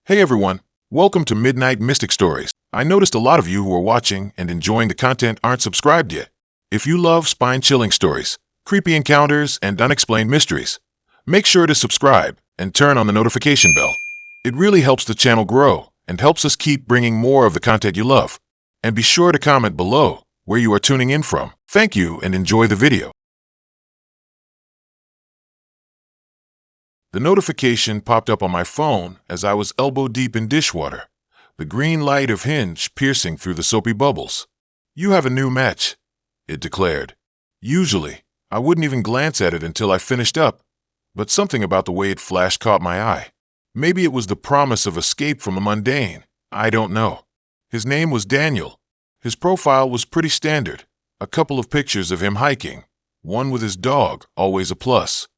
Hey everyone, welcome to Midnight Mystic Stories. I noticed a lot of you who are watching and enjoying the content aren't subscribed yet. If you love spine-chilling stories, creepy encounters, and unexplained mysteries, make sure to subscribe and turn on the notification bell. It really helps the channel grow and helps us keep bringing more of the content you love. And be sure to comment below where you are tuning in from. Thank you and enjoy the video. The notification popped up on my phone as I was elbow-deep in dishwater, the green light of Hinge piercing through the soapy bubbles. "You have a new match," it declared. Usually, I wouldn't even glance at it until I finished up, but something about the way it flashed caught my eye. Maybe it was the promise of escape from the mundane. I don't know. His name was Daniel. His profile was pretty standard. A couple of pictures of him hiking, one with his dog, always a plus,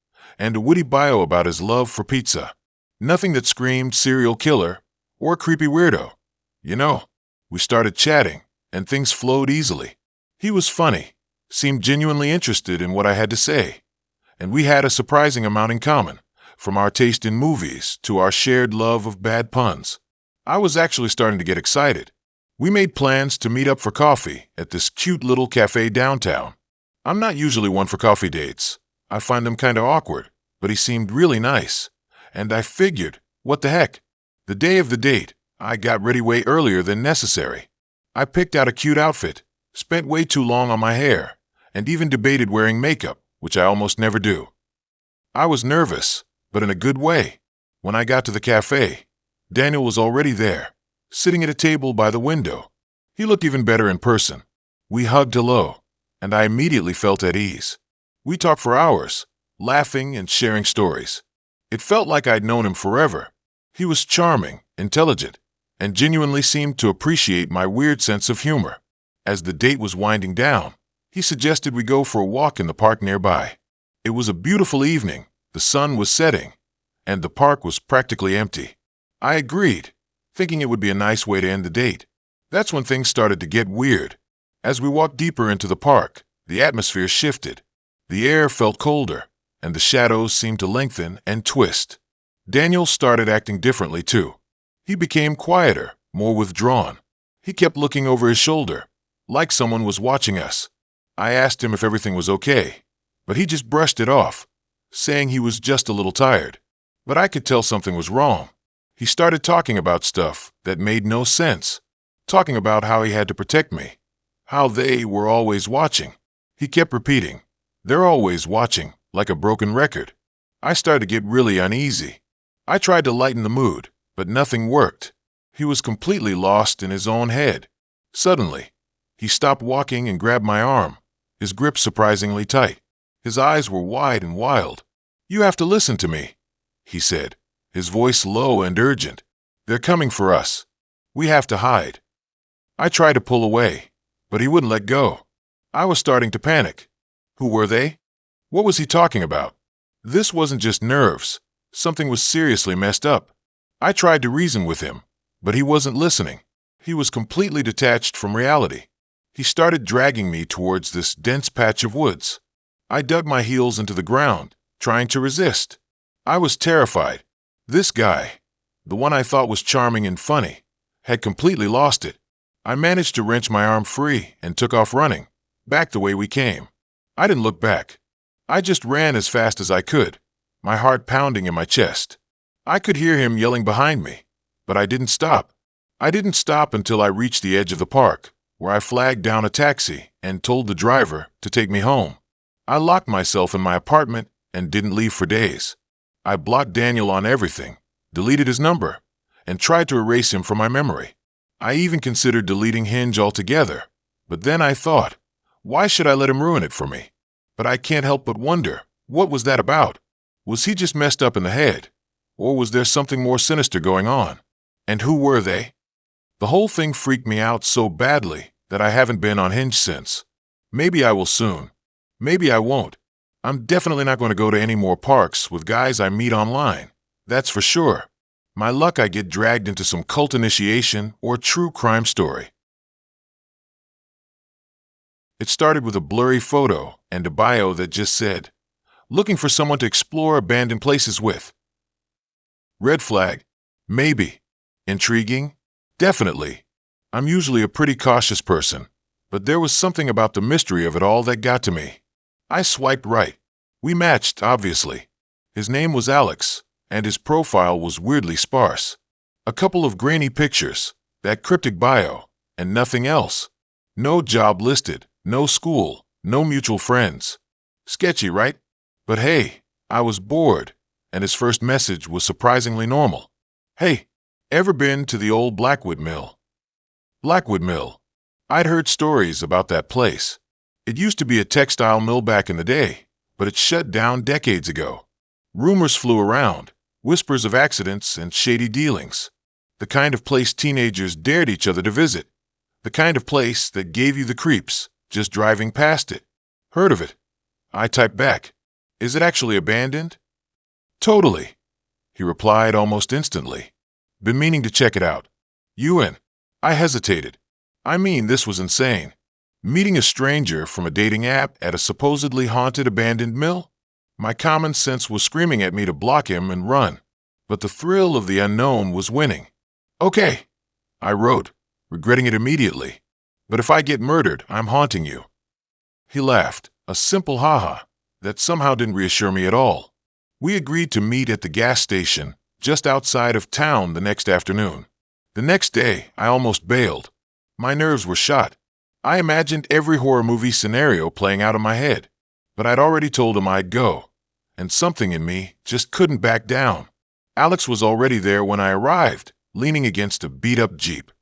and a witty bio about his love for pizza. Nothing that screamed serial killer or creepy weirdo. We started chatting, and things flowed easily. He was funny, seemed genuinely interested in what I had to say, and we had a surprising amount in common, from our taste in movies to our shared love of bad puns. I was actually starting to get excited. We made plans to meet up for coffee at this cute little cafe downtown. I'm not usually one for coffee dates. I find them kind of awkward, but he seemed really nice, and I figured, what the heck? The day of the date, I got ready way earlier than necessary. I picked out a cute outfit, spent way too long on my hair, and even debated wearing makeup, which I almost never do. I was nervous, but in a good way. When I got to the cafe, Daniel was already there, sitting at a table by the window. He looked even better in person. We hugged hello, and I immediately felt at ease. We talked for hours, laughing and sharing stories. It felt like I'd known him forever. He was charming, intelligent, and genuinely seemed to appreciate my weird sense of humor. As the date was winding down, he suggested we go for a walk in the park nearby. It was a beautiful evening, the sun was setting, and the park was practically empty. I agreed, thinking it would be a nice way to end the date. That's when things started to get weird. As we walked deeper into the park, the atmosphere shifted. The air felt colder, and the shadows seemed to lengthen and twist. Daniel started acting differently, too. He became quieter, more withdrawn. He kept looking over his shoulder, like someone was watching us. I asked him if everything was okay, but he just brushed it off, saying he was just a little tired. But I could tell something was wrong. He started talking about stuff that made no sense, talking about how he had to protect me, how they were always watching. He kept repeating, "They're always watching," like a broken record. I started to get really uneasy. I tried to lighten the mood, but nothing worked. He was completely lost in his own head. Suddenly, he stopped walking and grabbed my arm, his grip surprisingly tight. His eyes were wide and wild. "You have to listen to me," he said, his voice low and urgent. "They're coming for us. We have to hide." I tried to pull away, but he wouldn't let go. I was starting to panic. Who were they? What was he talking about? This wasn't just nerves. Something was seriously messed up. I tried to reason with him, but he wasn't listening. He was completely detached from reality. He started dragging me towards this dense patch of woods. I dug my heels into the ground, trying to resist. I was terrified. This guy, the one I thought was charming and funny, had completely lost it. I managed to wrench my arm free and took off running, back the way we came. I didn't look back. I just ran as fast as I could, my heart pounding in my chest. I could hear him yelling behind me, but I didn't stop. I didn't stop until I reached the edge of the park, where I flagged down a taxi and told the driver to take me home. I locked myself in my apartment and didn't leave for days. I blocked Daniel on everything, deleted his number, and tried to erase him from my memory. I even considered deleting Hinge altogether, but then I thought, why should I let him ruin it for me? But I can't help but wonder, what was that about? Was he just messed up in the head? Or was there something more sinister going on? And who were they? The whole thing freaked me out so badly that I haven't been on Hinge since. Maybe I will soon. Maybe I won't. I'm definitely not going to go to any more parks with guys I meet online. That's for sure. My luck I get dragged into some cult initiation or true crime story. It started with a blurry photo and a bio that just said, "Looking for someone to explore abandoned places with." Red flag. Maybe. Intriguing? Definitely. I'm usually a pretty cautious person, but there was something about the mystery of it all that got to me. I swiped right. We matched, obviously. His name was Alex, and his profile was weirdly sparse. A couple of grainy pictures, that cryptic bio, and nothing else. No job listed, no school, no mutual friends. Sketchy, right? But hey, I was bored, and his first message was surprisingly normal. Hey, ever been to the old Blackwood Mill? Blackwood Mill. I'd heard stories about that place. It used to be a textile mill back in the day, but it shut down decades ago. Rumors flew around, whispers of accidents and shady dealings. The kind of place teenagers dared each other to visit. The kind of place that gave you the creeps just driving past it. Heard of it? I typed back. Is it actually abandoned? Totally, he replied almost instantly. Been meaning to check it out. You in? I hesitated. I mean, this was insane. Meeting a stranger from a dating app at a supposedly haunted abandoned mill? My common sense was screaming at me to block him and run. But the thrill of the unknown was winning. Okay, I wrote, regretting it immediately. But if I get murdered, I'm haunting you. He laughed, a simple haha that somehow didn't reassure me at all. We agreed to meet at the gas station just outside of town the next afternoon. The next day, I almost bailed. My nerves were shot. I imagined every horror movie scenario playing out in my head, but I'd already told him I'd go, and something in me just couldn't back down. Alex was already there when I arrived, leaning against a beat-up Jeep.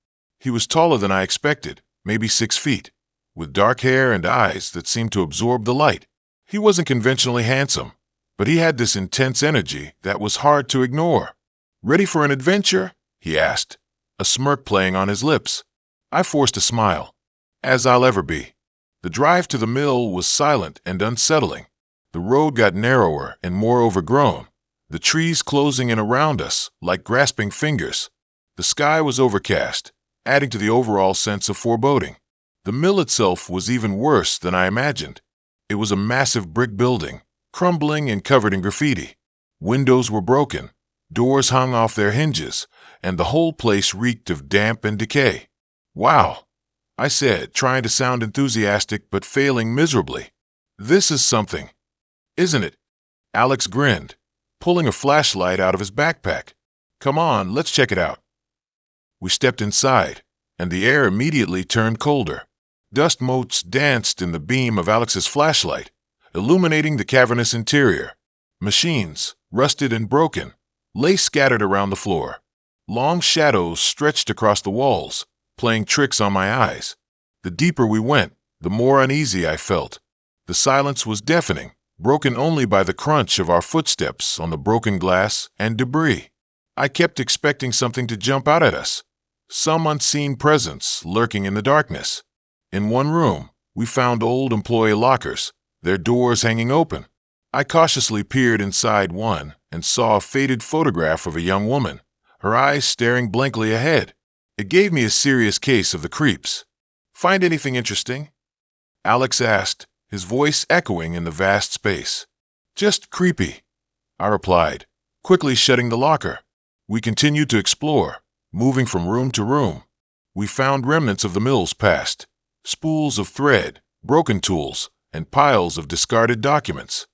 He was taller than I expected, maybe 6 feet, with dark hair and eyes that seemed to absorb the light. He wasn't conventionally handsome, but he had this intense energy that was hard to ignore. "Ready for an adventure?" he asked, a smirk playing on his lips. I forced a smile. As I'll ever be. The drive to the mill was silent and unsettling. The road got narrower and more overgrown, the trees closing in around us like grasping fingers. The sky was overcast, adding to the overall sense of foreboding. The mill itself was even worse than I imagined. It was a massive brick building, crumbling and covered in graffiti. Windows were broken, doors hung off their hinges, and the whole place reeked of damp and decay. Wow, I said, trying to sound enthusiastic but failing miserably. This is something, isn't it? Alex grinned, pulling a flashlight out of his backpack. Come on, let's check it out. We stepped inside, and the air immediately turned colder. Dust motes danced in the beam of Alex's flashlight, illuminating the cavernous interior. Machines, rusted and broken, lay scattered around the floor. Long shadows stretched across the walls, playing tricks on my eyes. The deeper we went, the more uneasy I felt. The silence was deafening, broken only by the crunch of our footsteps on the broken glass and debris. I kept expecting something to jump out at us, some unseen presence lurking in the darkness. In one room, we found old employee lockers, their doors hanging open. I cautiously peered inside one and saw a faded photograph of a young woman, her eyes staring blankly ahead. It gave me a serious case of the creeps. Find anything interesting? Alex asked, his voice echoing in the vast space. Just creepy, I replied, quickly shutting the locker. We continued to explore, moving from room to room. We found remnants of the mill's past, spools of thread, broken tools, and piles of discarded documents.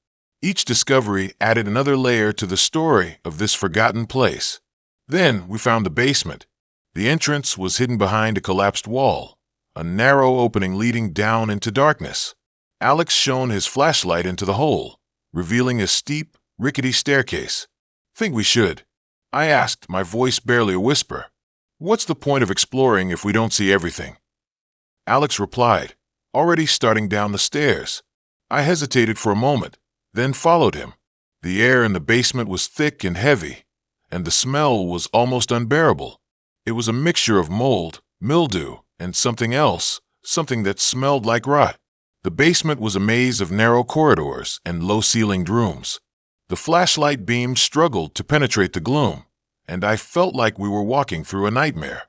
Each discovery added another layer to the story of this forgotten place. Then we found the basement. The entrance was hidden behind a collapsed wall, a narrow opening leading down into darkness. Alex shone his flashlight into the hole, revealing a steep, rickety staircase. Think we should? I asked, my voice barely a whisper. What's the point of exploring if we don't see everything? Alex replied, already starting down the stairs. I hesitated for a moment, then followed him. The air in the basement was thick and heavy, and the smell was almost unbearable. It was a mixture of mold, mildew, and something else, something that smelled like rot. The basement was a maze of narrow corridors and low-ceilinged rooms. The flashlight beam struggled to penetrate the gloom, and I felt like we were walking through a nightmare.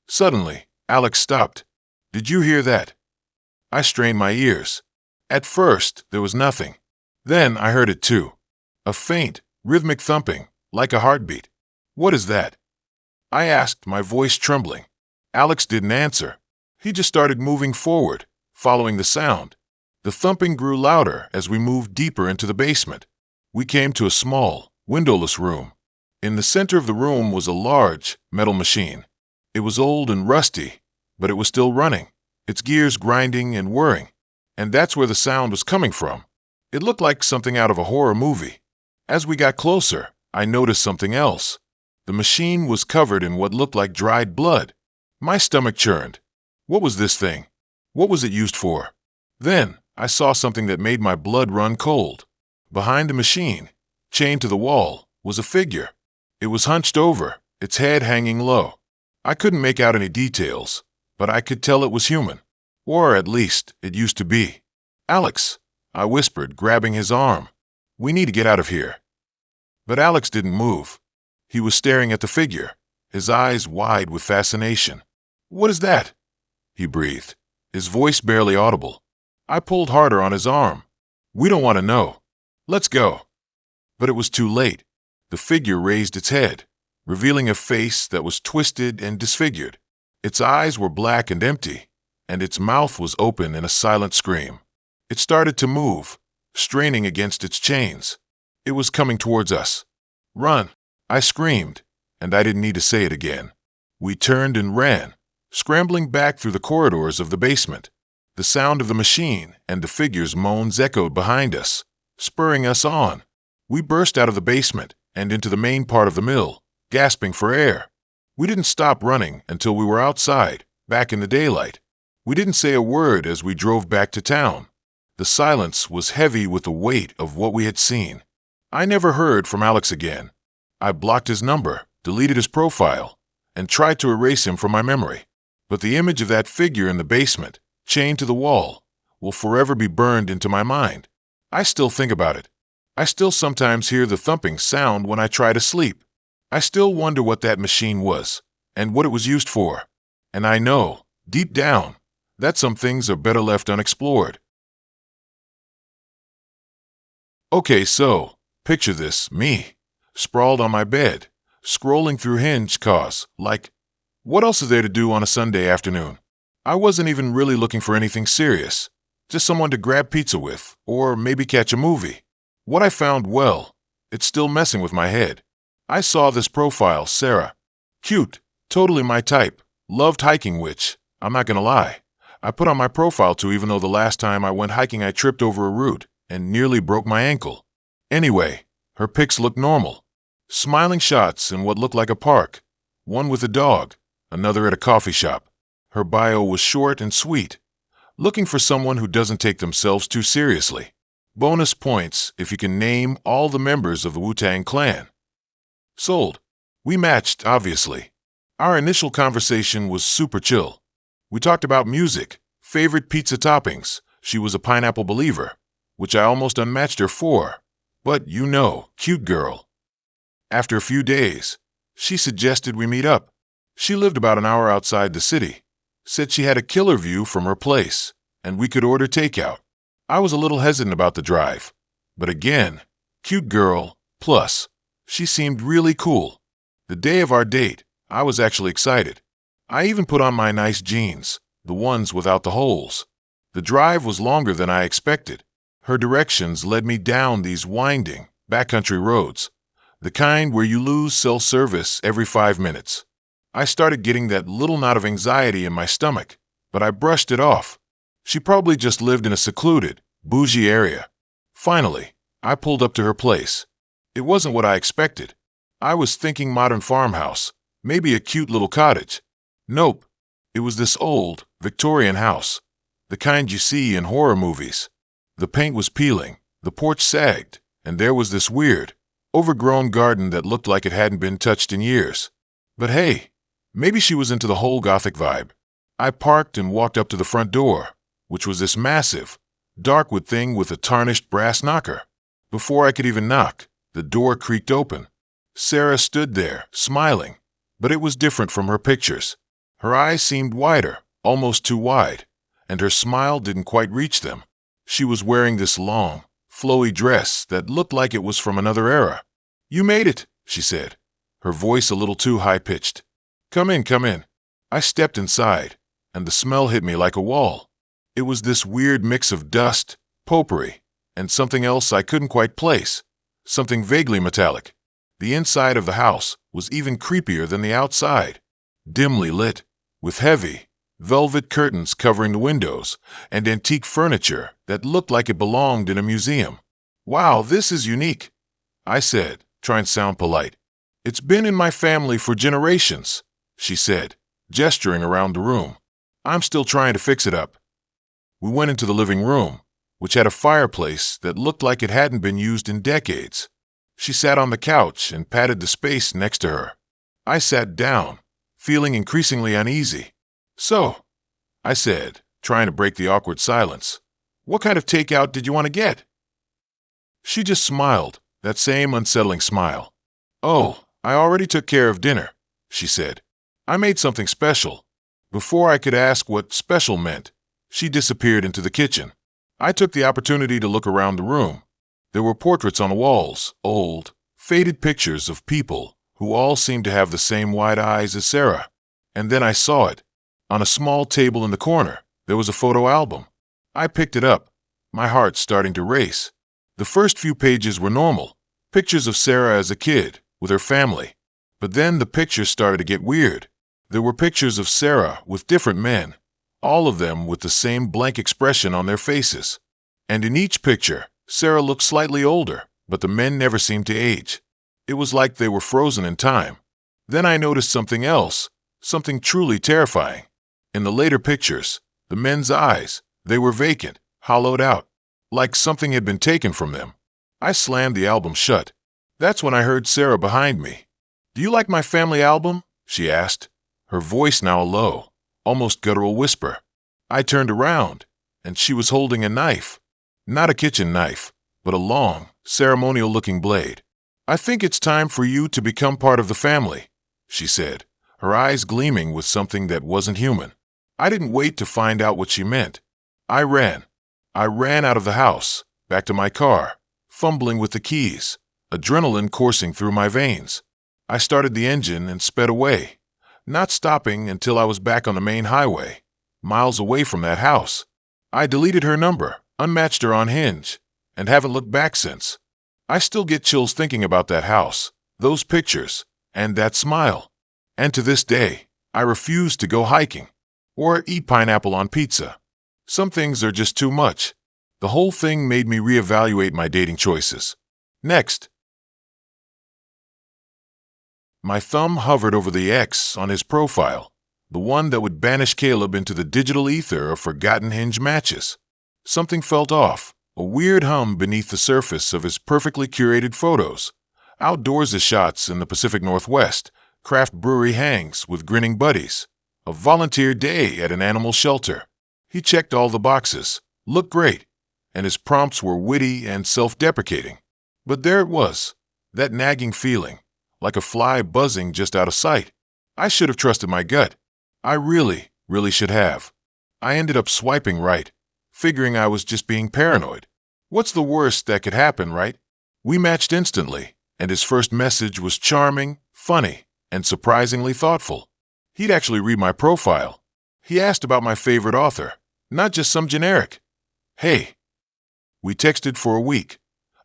Suddenly, Alex stopped. Did you hear that? I strained my ears. At first, there was nothing. Then I heard it too. A faint, rhythmic thumping, like a heartbeat. What is that? I asked, my voice trembling. Alex didn't answer. He just started moving forward, following the sound. The thumping grew louder as we moved deeper into the basement. We came to a small, windowless room. In the center of the room was a large, metal machine. It was old and rusty, but it was still running, its gears grinding and whirring. And that's where the sound was coming from. It looked like something out of a horror movie. As we got closer, I noticed something else. The machine was covered in what looked like dried blood. My stomach churned. What was this thing? What was it used for? Then, I saw something that made my blood run cold. Behind the machine, chained to the wall, was a figure. It was hunched over, its head hanging low. I couldn't make out any details, but I could tell it was human. Or at least, it used to be. Alex, I whispered, grabbing his arm. We need to get out of here. But Alex didn't move. He was staring at the figure, his eyes wide with fascination. What is that? He breathed, his voice barely audible. I pulled harder on his arm. We don't want to know. Let's go. But it was too late. The figure raised its head, revealing a face that was twisted and disfigured. Its eyes were black and empty, and its mouth was open in a silent scream. It started to move, straining against its chains. It was coming towards us. Run! I screamed, and I didn't need to say it again. We turned and ran, scrambling back through the corridors of the basement. The sound of the machine and the figure's moans echoed behind us, spurring us on. We burst out of the basement and into the main part of the mill, gasping for air. We didn't stop running until we were outside, back in the daylight. We didn't say a word as we drove back to town. The silence was heavy with the weight of what we had seen. I never heard from Alex again. I blocked his number, deleted his profile, and tried to erase him from my memory. But the image of that figure in the basement, chained to the wall, will forever be burned into my mind. I still think about it. I still sometimes hear the thumping sound when I try to sleep. I still wonder what that machine was, and what it was used for. And I know, deep down, that some things are better left unexplored. Okay, so, picture this, me, sprawled on my bed, scrolling through Hinge cause, like, what else is there to do on a Sunday afternoon? I wasn't even really looking for anything serious, just someone to grab pizza with, or maybe catch a movie. What I found, well, it's still messing with my head. I saw this profile, Sarah. Cute, totally my type, loved hiking, which, I'm not gonna lie, I put on my profile too, even though the last time I went hiking I tripped over a root and nearly broke my ankle. Anyway, her pics looked normal. Smiling shots in what looked like a park, one with a dog, another at a coffee shop. Her bio was short and sweet, looking for someone who doesn't take themselves too seriously. Bonus points if you can name all the members of the Wu-Tang Clan. Sold. We matched, obviously. Our initial conversation was super chill. We talked about music, favorite pizza toppings. She was a pineapple believer, which I almost unmatched her for. But you know, cute girl. After a few days, she suggested we meet up. She lived about an hour outside the city, said she had a killer view from her place, and we could order takeout. I was a little hesitant about the drive, but again, cute girl, plus, she seemed really cool. The day of our date, I was actually excited. I even put on my nice jeans, the ones without the holes. The drive was longer than I expected. Her directions led me down these winding, backcountry roads, the kind where you lose cell service every 5 minutes. I started getting that little knot of anxiety in my stomach, but I brushed it off. She probably just lived in a secluded, bougie area. Finally, I pulled up to her place. It wasn't what I expected. I was thinking modern farmhouse, maybe a cute little cottage. Nope. It was this old, Victorian house, the kind you see in horror movies. The paint was peeling, the porch sagged, and there was this weird, overgrown garden that looked like it hadn't been touched in years. But hey, maybe she was into the whole gothic vibe. I parked and walked up to the front door, which was this massive, dark wood thing with a tarnished brass knocker. Before I could even knock, the door creaked open. Sarah stood there, smiling, but it was different from her pictures. Her eyes seemed wider, almost too wide, and her smile didn't quite reach them. She was wearing this long, flowy dress that looked like it was from another era. "You made it," she said, her voice a little too high-pitched. Come in, come in. I stepped inside, and the smell hit me like a wall. It was this weird mix of dust, potpourri, and something else I couldn't quite place. Something vaguely metallic. The inside of the house was even creepier than the outside. Dimly lit, with heavy, velvet curtains covering the windows, and antique furniture that looked like it belonged in a museum. Wow, this is unique, I said, trying to sound polite. It's been in my family for generations, she said, gesturing around the room. I'm still trying to fix it up. We went into the living room, which had a fireplace that looked like it hadn't been used in decades. She sat on the couch and patted the space next to her. I sat down, feeling increasingly uneasy. So, I said, trying to break the awkward silence, what kind of takeout did you want to get? She just smiled, that same unsettling smile. Oh, I already took care of dinner, she said. I made something special. Before I could ask what special meant, she disappeared into the kitchen. I took the opportunity to look around the room. There were portraits on the walls, old, faded pictures of people who all seemed to have the same wide eyes as Sarah. And then I saw it. On a small table in the corner, there was a photo album. I picked it up, my heart starting to race. The first few pages were normal, pictures of Sarah as a kid, with her family. But then the pictures started to get weird. There were pictures of Sarah with different men, all of them with the same blank expression on their faces. And in each picture, Sarah looked slightly older, but the men never seemed to age. It was like they were frozen in time. Then I noticed something else, something truly terrifying. In the later pictures, the men's eyes, they were vacant, hollowed out, like something had been taken from them. I slammed the album shut. That's when I heard Sarah behind me. "Do you like my family album?" she asked, her voice now low, almost guttural whisper. I turned around, and she was holding a knife. Not a kitchen knife, but a long, ceremonial-looking blade. "I think it's time for you to become part of the family," she said, her eyes gleaming with something that wasn't human. I didn't wait to find out what she meant. I ran. I ran out of the house, back to my car, fumbling with the keys, adrenaline coursing through my veins. I started the engine and sped away, not stopping until I was back on the main highway, miles away from that house. I deleted her number, unmatched her on Hinge, and haven't looked back since. I still get chills thinking about that house, those pictures, and that smile. And to this day, I refuse to go hiking or eat pineapple on pizza. Some things are just too much. The whole thing made me reevaluate my dating choices. Next. My thumb hovered over the X on his profile, the one that would banish Caleb into the digital ether of forgotten Hinge matches. Something felt off, a weird hum beneath the surface of his perfectly curated photos. Outdoorsy shots in the Pacific Northwest, craft brewery hangs with grinning buddies, a volunteer day at an animal shelter. He checked all the boxes, looked great, and his prompts were witty and self-deprecating. But there it was, that nagging feeling, like a fly buzzing just out of sight. I should have trusted my gut. I really should have. I ended up swiping right, figuring I was just being paranoid. What's the worst that could happen, right? We matched instantly, and his first message was charming, funny, and surprisingly thoughtful. He'd actually read my profile. He asked about my favorite author, not just some generic. Hey. We texted for a week,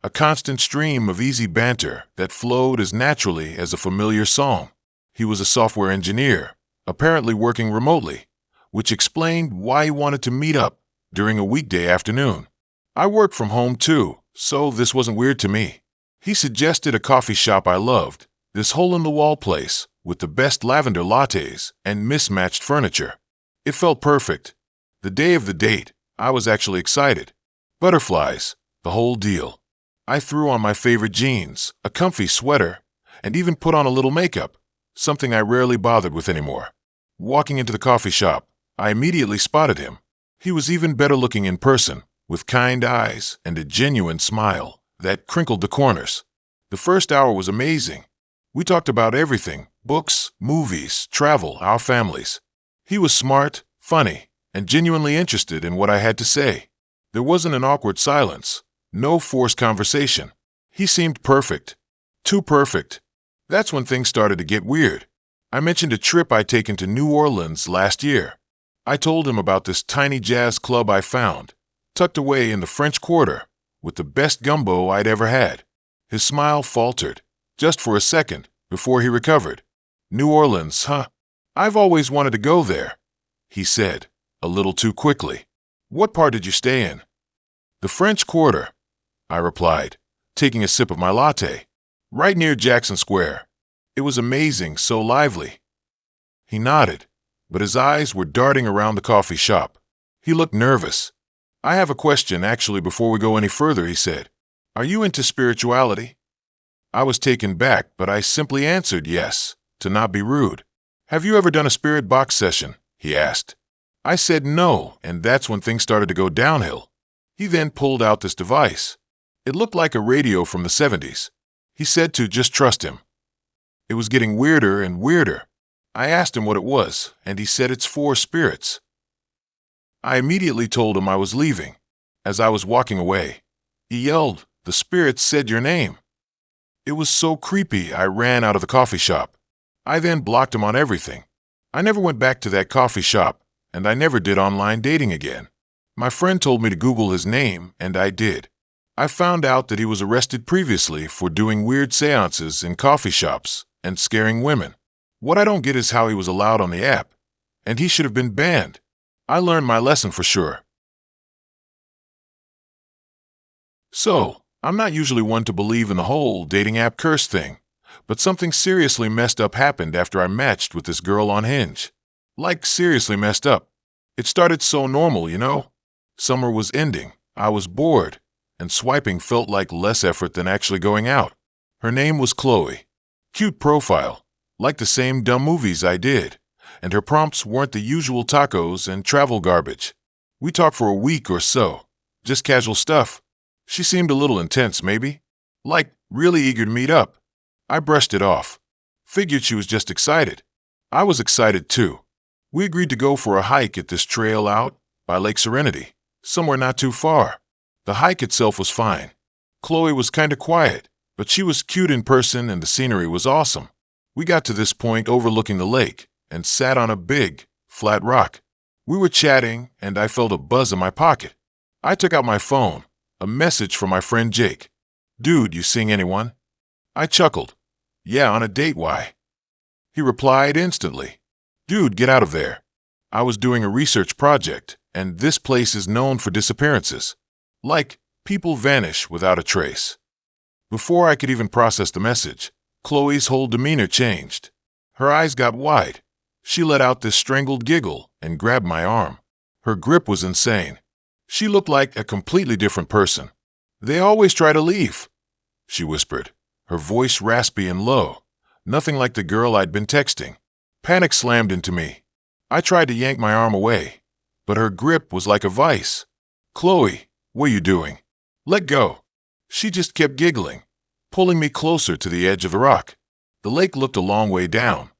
a constant stream of easy banter that flowed as naturally as a familiar song. He was a software engineer, apparently working remotely, which explained why he wanted to meet up during a weekday afternoon. I work from home too, so this wasn't weird to me. He suggested a coffee shop I loved, this hole-in-the-wall place with the best lavender lattes and mismatched furniture. It felt perfect. The day of the date, I was actually excited. Butterflies, the whole deal. I threw on my favorite jeans, a comfy sweater, and even put on a little makeup, something I rarely bothered with anymore. Walking into the coffee shop, I immediately spotted him. He was even better looking in person, with kind eyes and a genuine smile that crinkled the corners. The first hour was amazing. We talked about everything, books, movies, travel, our families. He was smart, funny, and genuinely interested in what I had to say. There wasn't an awkward silence, no forced conversation. He seemed perfect. Too perfect. That's when things started to get weird. I mentioned a trip I'd taken to New Orleans last year. I told him about this tiny jazz club I found, tucked away in the French Quarter, with the best gumbo I'd ever had. His smile faltered, just for a second, before he recovered. New Orleans, huh? I've always wanted to go there, he said, a little too quickly. What part did you stay in? The French Quarter, I replied, taking a sip of my latte. Right near Jackson Square. It was amazing, so lively. He nodded, but his eyes were darting around the coffee shop. He looked nervous. I have a question, actually, before we go any further, he said. Are you into spirituality? I was taken back, but I simply answered yes, to not be rude. Have you ever done a spirit box session? He asked. I said no, and that's when things started to go downhill. He then pulled out this device. It looked like a radio from the 70s. He said to just trust him. It was getting weirder and weirder. I asked him what it was, and he said it's for spirits. I immediately told him I was leaving. As I was walking away, he yelled, "The spirits said your name." It was so creepy I ran out of the coffee shop. I then blocked him on everything. I never went back to that coffee shop, and I never did online dating again. My friend told me to Google his name, and I did. I found out that he was arrested previously for doing weird seances in coffee shops and scaring women. What I don't get is how he was allowed on the app, and he should have been banned. I learned my lesson for sure. So, I'm not usually one to believe in the whole dating app curse thing, but something seriously messed up happened after I matched with this girl on Hinge. Like, seriously messed up. It started so normal, you know? Summer was ending, I was bored, and swiping felt like less effort than actually going out. Her name was Chloe. Cute profile, like the same dumb movies I did, and her prompts weren't the usual tacos and travel garbage. We talked for a week or so, just casual stuff. She seemed a little intense, maybe? Like, really eager to meet up. I brushed it off. Figured she was just excited. I was excited too. We agreed to go for a hike at this trail out by Lake Serenity, somewhere not too far. The hike itself was fine. Chloe was kinda quiet, but she was cute in person and the scenery was awesome. We got to this point overlooking the lake and sat on a big, flat rock. We were chatting and I felt a buzz in my pocket. I took out my phone, a message from my friend Jake. "Dude, you seeing anyone?" I chuckled. "Yeah, on a date, why?" He replied instantly. "Dude, get out of there." I was doing a research project, and this place is known for disappearances. Like, people vanish without a trace. Before I could even process the message, Chloe's whole demeanor changed. Her eyes got wide. She let out this strangled giggle and grabbed my arm. Her grip was insane. She looked like a completely different person. "They always try to leave," she whispered, her voice raspy and low, nothing like the girl I'd been texting. Panic slammed into me. I tried to yank my arm away, but her grip was like a vice. "Chloe, what are you doing? Let go." She just kept giggling, pulling me closer to the edge of the rock. The lake looked a long way down.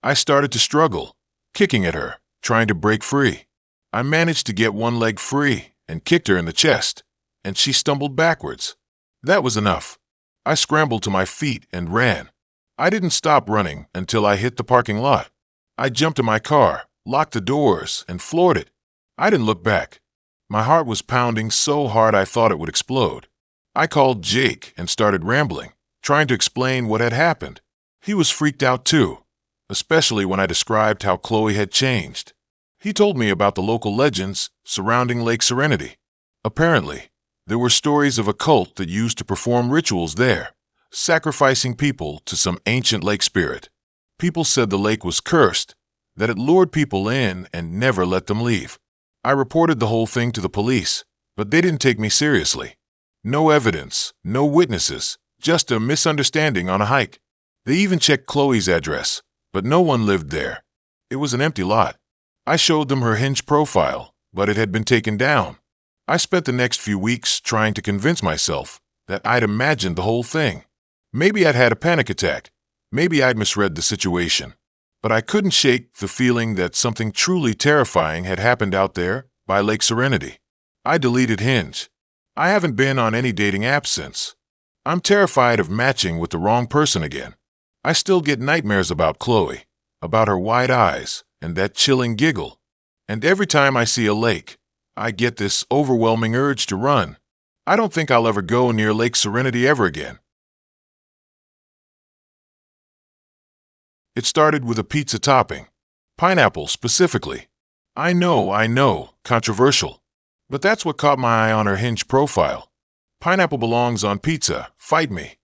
I started to struggle, kicking at her, trying to break free. I managed to get one leg free and kicked her in the chest, and she stumbled backwards. That was enough. I scrambled to my feet and ran. I didn't stop running until I hit the parking lot. I jumped in my car, locked the doors, and floored it. I didn't look back. My heart was pounding so hard I thought it would explode. I called Jake and started rambling, trying to explain what had happened. He was freaked out too, especially when I described how Chloe had changed. He told me about the local legends surrounding Lake Serenity. Apparently, there were stories of a cult that used to perform rituals there, sacrificing people to some ancient lake spirit. People said the lake was cursed, that it lured people in and never let them leave. I reported the whole thing to the police, but they didn't take me seriously. No evidence, no witnesses, just a misunderstanding on a hike. They even checked Chloe's address, but no one lived there. It was an empty lot. I showed them her Hinge profile, but it had been taken down. I spent the next few weeks trying to convince myself that I'd imagined the whole thing. Maybe I'd had a panic attack. Maybe I'd misread the situation. But I couldn't shake the feeling that something truly terrifying had happened out there by Lake Serenity. I deleted Hinge. I haven't been on any dating app since. I'm terrified of matching with the wrong person again. I still get nightmares about Chloe, about her wide eyes and that chilling giggle. And every time I see a lake, I get this overwhelming urge to run. I don't think I'll ever go near Lake Serenity ever again. It started with a pizza topping. Pineapple specifically. I know, controversial. But that's what caught my eye on her Hinge profile. Pineapple belongs on pizza, fight me.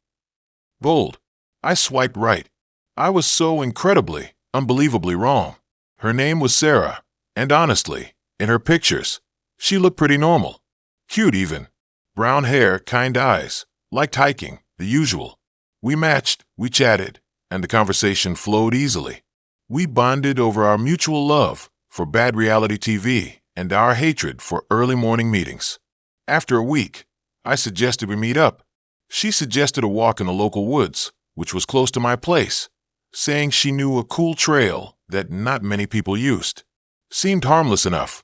Bold. I swiped right. I was so incredibly, unbelievably wrong. Her name was Sarah, and honestly, in her pictures, she looked pretty normal. Cute even. Brown hair, kind eyes, liked hiking, the usual. We matched, we chatted, and the conversation flowed easily. We bonded over our mutual love for bad reality TV and our hatred for early morning meetings. After a week, I suggested we meet up. She suggested a walk in the local woods, which was close to my place, saying she knew a cool trail that not many people used. Seemed harmless enough.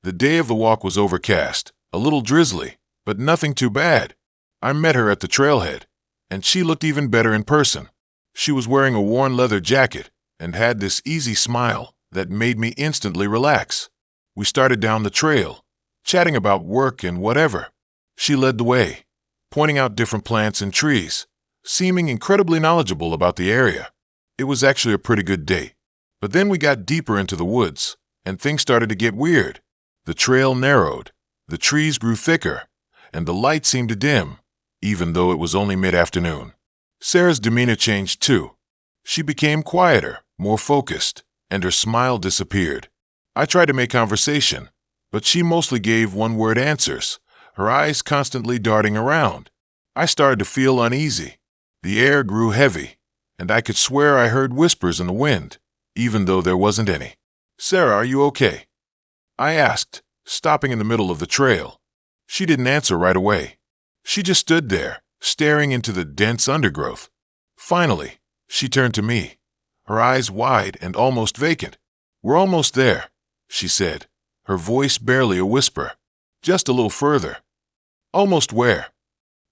The day of the walk was overcast, a little drizzly, but nothing too bad. I met her at the trailhead, and she looked even better in person. She was wearing a worn leather jacket and had this easy smile that made me instantly relax. We started down the trail, chatting about work and whatever. She led the way, pointing out different plants and trees, seeming incredibly knowledgeable about the area. It was actually a pretty good date. But then we got deeper into the woods, and things started to get weird. The trail narrowed, the trees grew thicker, and the light seemed to dim, even though it was only mid-afternoon. Sarah's demeanor changed too. She became quieter, more focused, and her smile disappeared. I tried to make conversation, but she mostly gave one-word answers, her eyes constantly darting around. I started to feel uneasy. The air grew heavy, and I could swear I heard whispers in the wind, even though there wasn't any. "Sarah, are you okay?" I asked, stopping in the middle of the trail. She didn't answer right away. She just stood there, staring into the dense undergrowth. Finally, she turned to me, her eyes wide and almost vacant. "We're almost there," she said, her voice barely a whisper. "Just a little further." "Almost where?"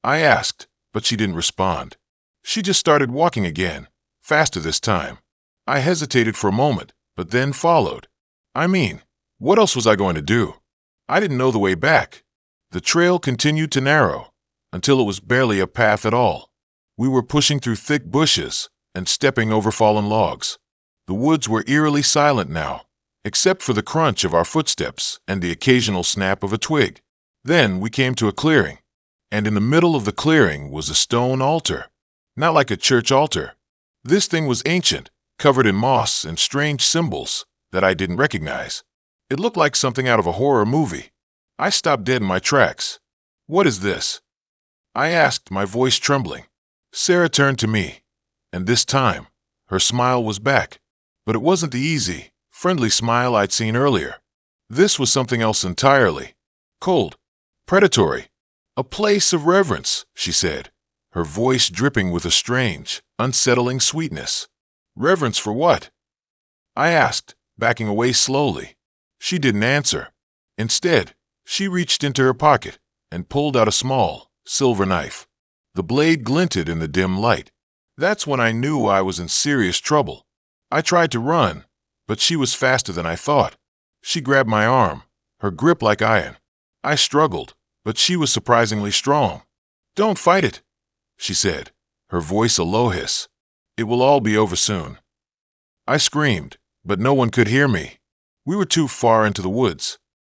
I asked, but she didn't respond. She just started walking again, faster this time. I hesitated for a moment, but then followed. I mean, what else was I going to do? I didn't know the way back. The trail continued to narrow, until it was barely a path at all. We were pushing through thick bushes and stepping over fallen logs. The woods were eerily silent now, except for the crunch of our footsteps and the occasional snap of a twig. Then we came to a clearing, and in the middle of the clearing was a stone altar. Not like a church altar. This thing was ancient, covered in moss and strange symbols that I didn't recognize. It looked like something out of a horror movie. I stopped dead in my tracks. "What is this?" I asked, my voice trembling. Sarah turned to me, and this time, her smile was back. But it wasn't the easy, friendly smile I'd seen earlier. This was something else entirely. Cold. Predatory. "A place of reverence," she said, her voice dripping with a strange, unsettling sweetness. "Reverence for what?" I asked, backing away slowly. She didn't answer. Instead, she reached into her pocket and pulled out a small, silver knife. The blade glinted in the dim light. That's when I knew I was in serious trouble. I tried to run, but she was faster than I thought. She grabbed my arm, her grip like iron. I struggled, but she was surprisingly strong. "Don't fight it," she said, her voice a low hiss. "It will all be over soon." I screamed, but no one could hear me. We were too far into the woods.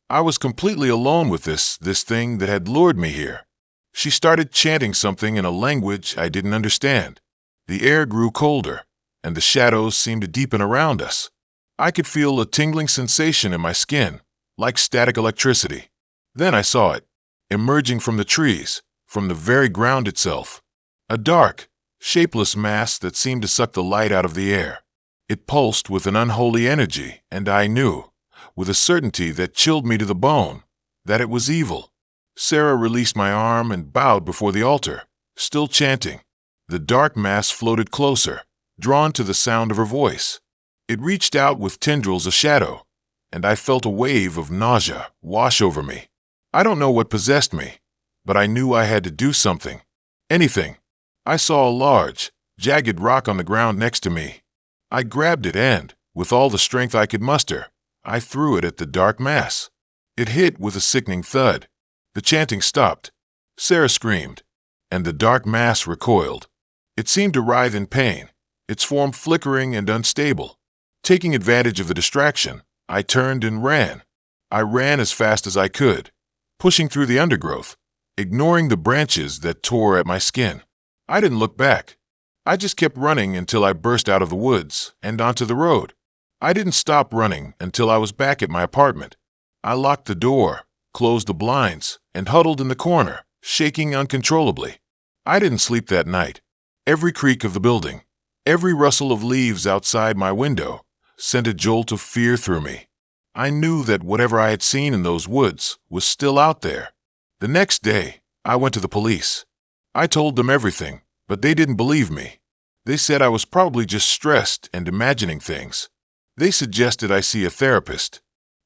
I was completely alone with this thing that had lured me here. She started chanting something in a language I didn't understand. The air grew colder, and the shadows seemed to deepen around us. I could feel a tingling sensation in my skin, like static electricity. Then I saw it, emerging from the trees, from the very ground itself. A dark, shapeless mass that seemed to suck the light out of the air. It pulsed with an unholy energy, and I knew, with a certainty that chilled me to the bone, that it was evil. Sarah released my arm and bowed before the altar, still chanting. The dark mass floated closer, drawn to the sound of her voice. It reached out with tendrils of shadow, and I felt a wave of nausea wash over me. I don't know what possessed me, but I knew I had to do something. Anything. I saw a large, jagged rock on the ground next to me. I grabbed it and, with all the strength I could muster, I threw it at the dark mass. It hit with a sickening thud. The chanting stopped. Sarah screamed, and the dark mass recoiled. It seemed to writhe in pain, its form flickering and unstable. Taking advantage of the distraction, I turned and ran. I ran as fast as I could, pushing through the undergrowth, ignoring the branches that tore at my skin. I didn't look back. I just kept running until I burst out of the woods and onto the road. I didn't stop running until I was back at my apartment. I locked the door, closed the blinds, and huddled in the corner, shaking uncontrollably. I didn't sleep that night. Every creak of the building, every rustle of leaves outside my window, sent a jolt of fear through me. I knew that whatever I had seen in those woods was still out there. The next day, I went to the police. I told them everything, but they didn't believe me. They said I was probably just stressed and imagining things. They suggested I see a therapist.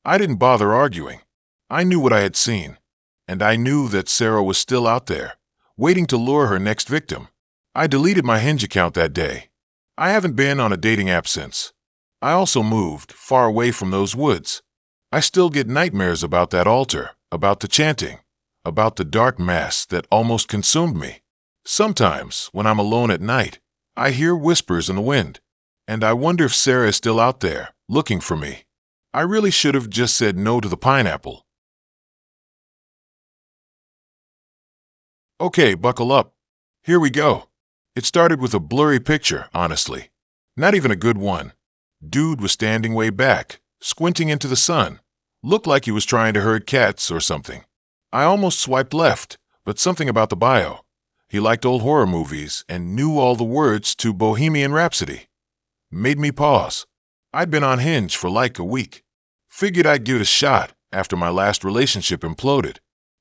I didn't bother arguing. I knew what I had seen, and I knew that Sarah was still out there, waiting to lure her next victim. I deleted my Hinge account that day. I haven't been on a dating app since. I also moved far away from those woods. I still get nightmares about that altar, about the chanting, about the dark mass that almost consumed me. Sometimes, when I'm alone at night, I hear whispers in the wind, and I wonder if Sarah is still out there, looking for me. I really should have just said no to the pineapple. Okay, buckle up. Here we go. It started with a blurry picture, honestly. Not even a good one. Dude was standing way back, squinting into the sun. Looked like he was trying to herd cats or something. I almost swiped left, but something about the bio. He liked old horror movies and knew all the words to Bohemian Rhapsody. Made me pause. I'd been on Hinge for like a week. Figured I'd give it a shot after my last relationship imploded.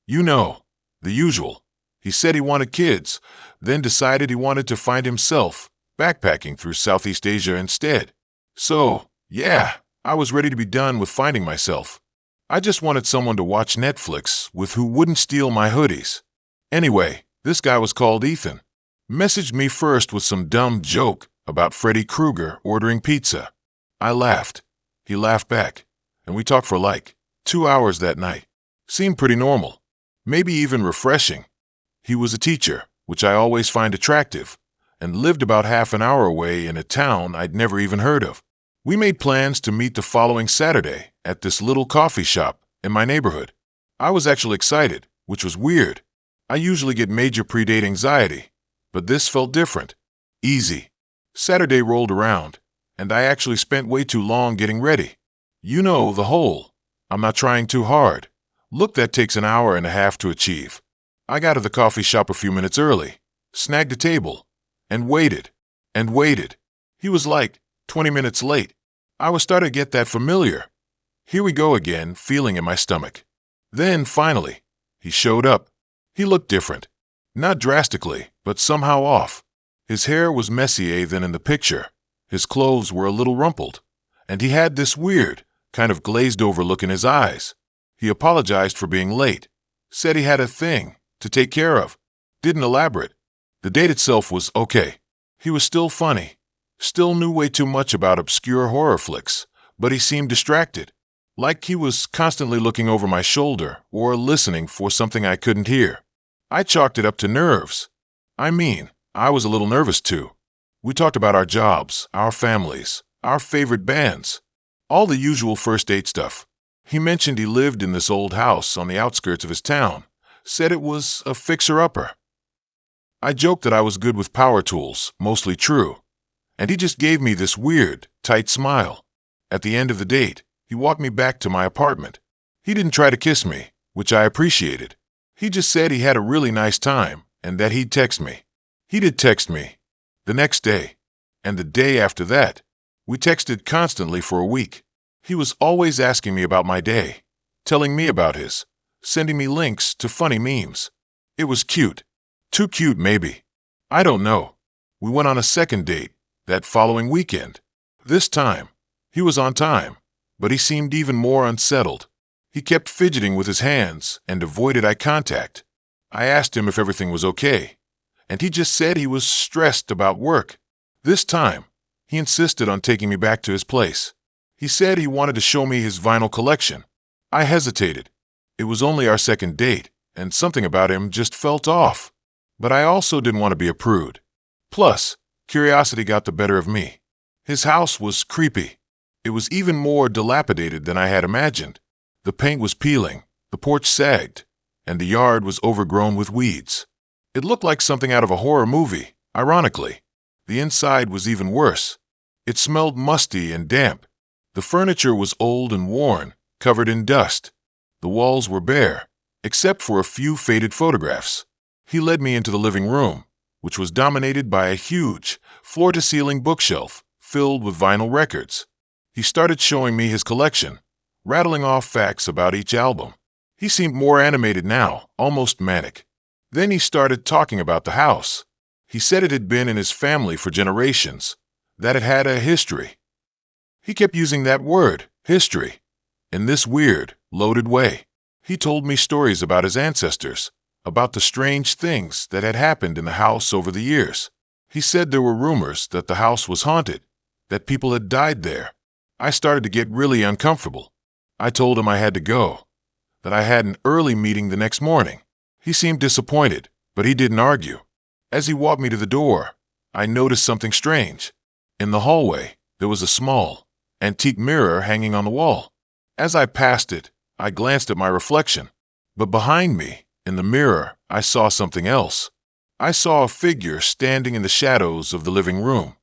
You know, the usual. He said he wanted kids, then decided he wanted to find himself, backpacking through Southeast Asia instead. So, yeah, I was ready to be done with finding myself. I just wanted someone to watch Netflix with who wouldn't steal my hoodies. Anyway, this guy was called Ethan. Messaged me first with some dumb joke about Freddy Krueger ordering pizza. I laughed. He laughed back, and we talked for like 2 hours that night. Seemed pretty normal, maybe even refreshing. He was a teacher, which I always find attractive, and lived about half an hour away in a town I'd never even heard of. We made plans to meet the following Saturday at this little coffee shop in my neighborhood. I was actually excited, which was weird. I usually get major pre-date anxiety, but this felt different. Easy. Saturday rolled around, and I actually spent way too long getting ready. You know, the whole, I'm not trying too hard. Look, that takes an hour and a half to achieve. I got to the coffee shop a few minutes early, snagged a table, and waited, and waited. He was like 20 minutes late. I was starting to get that familiar. Here we go again, feeling in my stomach. Then, finally, he showed up. He looked different. Not drastically, but somehow off. His hair was messier than in the picture. His clothes were a little rumpled, and he had this weird, kind of glazed-over look in his eyes. He apologized for being late, said he had a thing to take care of. Didn't elaborate. The date itself was okay. He was still funny. Still knew way too much about obscure horror flicks, but he seemed distracted. Like he was constantly looking over my shoulder or listening for something I couldn't hear. I chalked it up to nerves. I mean, I was a little nervous too. We talked about our jobs, our families, our favorite bands, all the usual first date stuff. He mentioned he lived in this old house on the outskirts of his town, said it was a fixer-upper. I joked that I was good with power tools, mostly true, and he just gave me this weird, tight smile. At the end of the date, he walked me back to my apartment. He didn't try to kiss me, which I appreciated. He just said he had a really nice time and that he'd text me. He did text me. The next day, and the day after that, we texted constantly for a week. He was always asking me about my day, telling me about his, sending me links to funny memes. It was cute. Too cute, maybe. I don't know. We went on a second date that following weekend. This time, he was on time, but he seemed even more unsettled. He kept fidgeting with his hands and avoided eye contact. I asked him if everything was okay, and he just said he was stressed about work. This time, He insisted on taking me back to his place. He said he wanted to show me his vinyl collection. I hesitated. It was only our second date, and something about him just felt off. But I also didn't want to be a prude. Plus, curiosity got the better of me. His house was creepy. It was even more dilapidated than I had imagined. The paint was peeling, the porch sagged, and the yard was overgrown with weeds. It looked like something out of a horror movie, ironically. The inside was even worse. It smelled musty and damp. The furniture was old and worn, covered in dust. The walls were bare, except for a few faded photographs. He led me into the living room, which was dominated by a huge, floor-to-ceiling bookshelf filled with vinyl records. He started showing me his collection, rattling off facts about each album. He seemed more animated now, almost manic. Then he started talking about the house. He said it had been in his family for generations, that it had a history. He kept using that word, history, in this weird, loaded way. He told me stories about his ancestors, about the strange things that had happened in the house over the years. He said there were rumors that the house was haunted, that people had died there. I started to get really uncomfortable. I told him I had to go, that I had an early meeting the next morning. He seemed disappointed, but he didn't argue. As he walked me to the door, I noticed something strange. In the hallway, there was a small, antique mirror hanging on the wall. As I passed it, I glanced at my reflection. But behind me, in the mirror, I saw something else. I saw a figure standing in the shadows of the living room.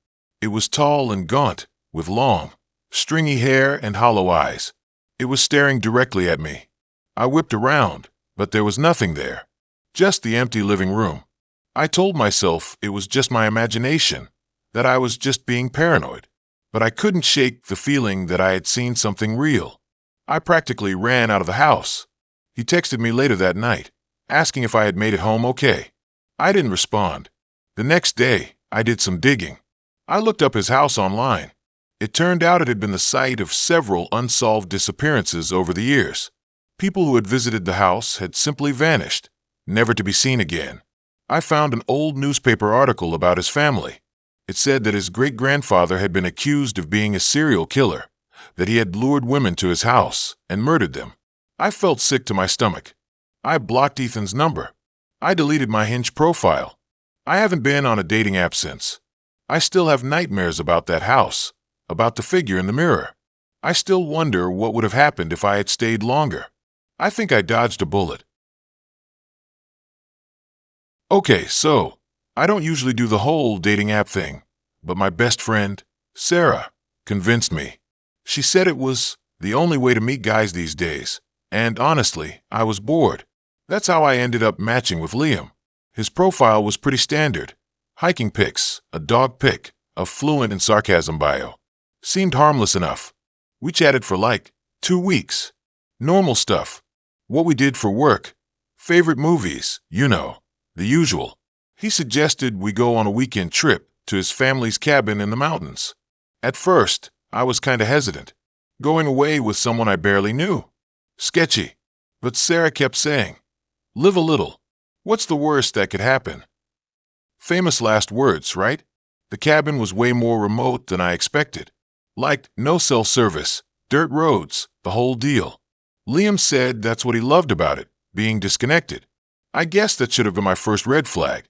It was tall and gaunt, with long, stringy hair and hollow eyes. It was staring directly at me. I whipped around, but there was nothing there. Just the empty living room. I told myself it was just my imagination, that I was just being paranoid. But I couldn't shake the feeling that I had seen something real. I practically ran out of the house. He texted me later that night, asking if I had made it home okay. I didn't respond. The next day, I did some digging. I looked up his house online. It turned out it had been the site of several unsolved disappearances over the years. People who had visited the house had simply vanished, never to be seen again. I found an old newspaper article about his family. It said that his great-grandfather had been accused of being a serial killer, that he had lured women to his house and murdered them. I felt sick to my stomach. I blocked Ethan's number. I deleted my Hinge profile. I haven't been on a dating app since. I still have nightmares about that house, about the figure in the mirror. I still wonder what would have happened if I had stayed longer. I think I dodged a bullet. Okay, so, I don't usually do the whole dating app thing, but my best friend, Sarah, convinced me. She said it was the only way to meet guys these days, and honestly, I was bored. That's how I ended up matching with Liam. His profile was pretty standard. Hiking pics, a dog pic, a fluent in sarcasm bio. Seemed harmless enough. We chatted for like 2 weeks. Normal stuff. What we did for work. Favorite movies, the usual. He suggested we go on a weekend trip to his family's cabin in the mountains. At first, I was kind of hesitant. Going away with someone I barely knew. Sketchy. But Sarah kept saying, live a little. What's the worst that could happen? Famous last words, right? The cabin was way more remote than I expected. Like, no cell service, dirt roads, the whole deal. Liam said that's what he loved about it, being disconnected. I guess that should have been my first red flag.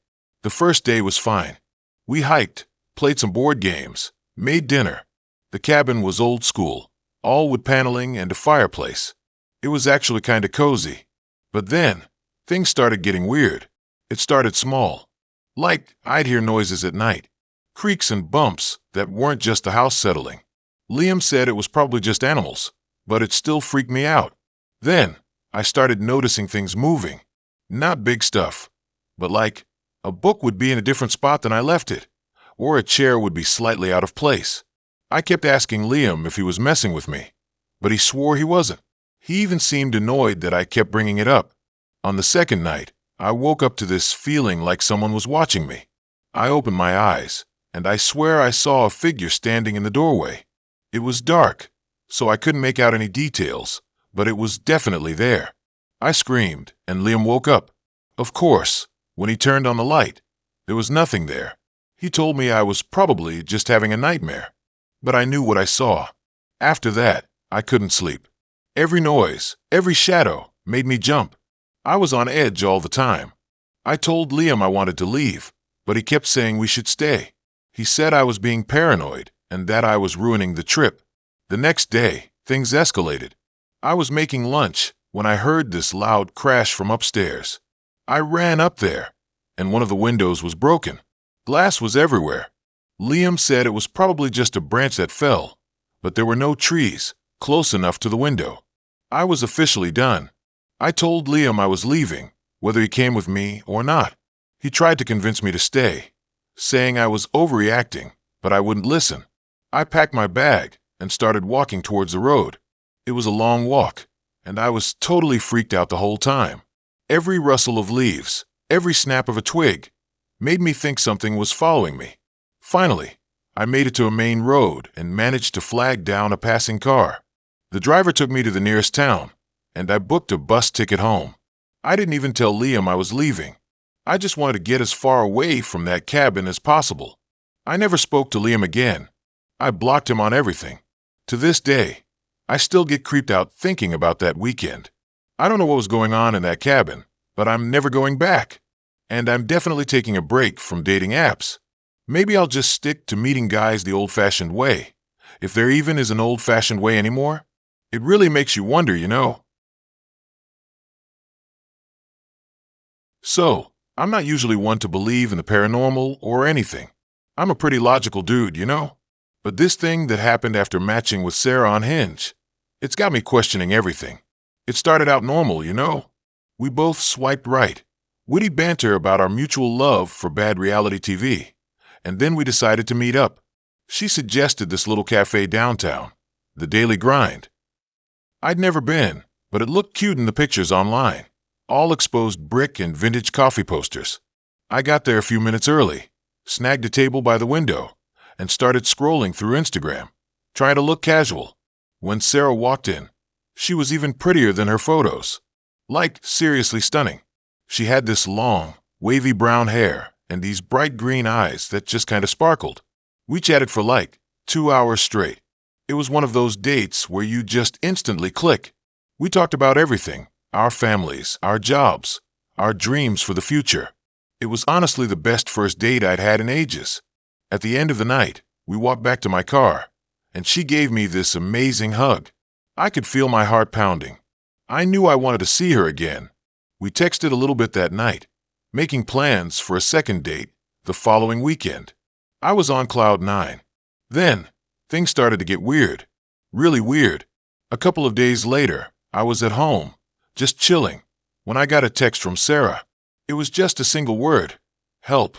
The first day was fine. We hiked, played some board games, made dinner. The cabin was old school, all wood paneling and a fireplace. It was actually kind of cozy. But then, things started getting weird. It started small. Like, I'd hear noises at night. Creaks and bumps that weren't just the house settling. Liam said it was probably just animals, but it still freaked me out. Then, I started noticing things moving. Not big stuff, but like, a book would be in a different spot than I left it, or a chair would be slightly out of place. I kept asking Liam if he was messing with me, but he swore he wasn't. He even seemed annoyed that I kept bringing it up. On the second night, I woke up to this feeling like someone was watching me. I opened my eyes, and I swear I saw a figure standing in the doorway. It was dark, so I couldn't make out any details, but it was definitely there. I screamed, and Liam woke up. Of course, when he turned on the light, there was nothing there. He told me I was probably just having a nightmare, but I knew what I saw. After that, I couldn't sleep. Every noise, every shadow made me jump. I was on edge all the time. I told Liam I wanted to leave, but he kept saying we should stay. He said I was being paranoid and that I was ruining the trip. The next day, things escalated. I was making lunch when I heard this loud crash from upstairs. I ran up there, and one of the windows was broken. Glass was everywhere. Liam said it was probably just a branch that fell, but there were no trees close enough to the window. I was officially done. I told Liam I was leaving, whether he came with me or not. He tried to convince me to stay, saying I was overreacting, but I wouldn't listen. I packed my bag and started walking towards the road. It was a long walk, and I was totally freaked out the whole time. Every rustle of leaves, every snap of a twig, made me think something was following me. Finally, I made it to a main road and managed to flag down a passing car. The driver took me to the nearest town, and I booked a bus ticket home. I didn't even tell Liam I was leaving. I just wanted to get as far away from that cabin as possible. I never spoke to Liam again. I blocked him on everything. To this day, I still get creeped out thinking about that weekend. I don't know what was going on in that cabin, but I'm never going back. And I'm definitely taking a break from dating apps. Maybe I'll just stick to meeting guys the old-fashioned way, if there even is an old-fashioned way anymore. It really makes you wonder, you know. So, I'm not usually one to believe in the paranormal or anything. I'm a pretty logical dude, you know? But this thing that happened after matching with Sarah on Hinge, it's got me questioning everything. It started out normal, you know? We both swiped right. Witty banter about our mutual love for bad reality TV. And then we decided to meet up. She suggested this little cafe downtown, the Daily Grind. I'd never been, but it looked cute in the pictures online. All exposed brick and vintage coffee posters. I got there a few minutes early, snagged a table by the window, and started scrolling through Instagram, trying to look casual. When Sarah walked in, she was even prettier than her photos. Like, seriously stunning. She had this long, wavy brown hair and these bright green eyes that just kind of sparkled. We chatted for like 2 hours straight. It was one of those dates where you just instantly click. We talked about everything, our families, our jobs, our dreams for the future. It was honestly the best first date I'd had in ages. At the end of the night, we walked back to my car, and she gave me this amazing hug. I could feel my heart pounding. I knew I wanted to see her again. We texted a little bit that night, making plans for a second date the following weekend. I was on cloud 9. Then, things started to get weird. Really weird. A couple of days later, I was at home, just chilling, when I got a text from Sarah. It was just a single word. Help.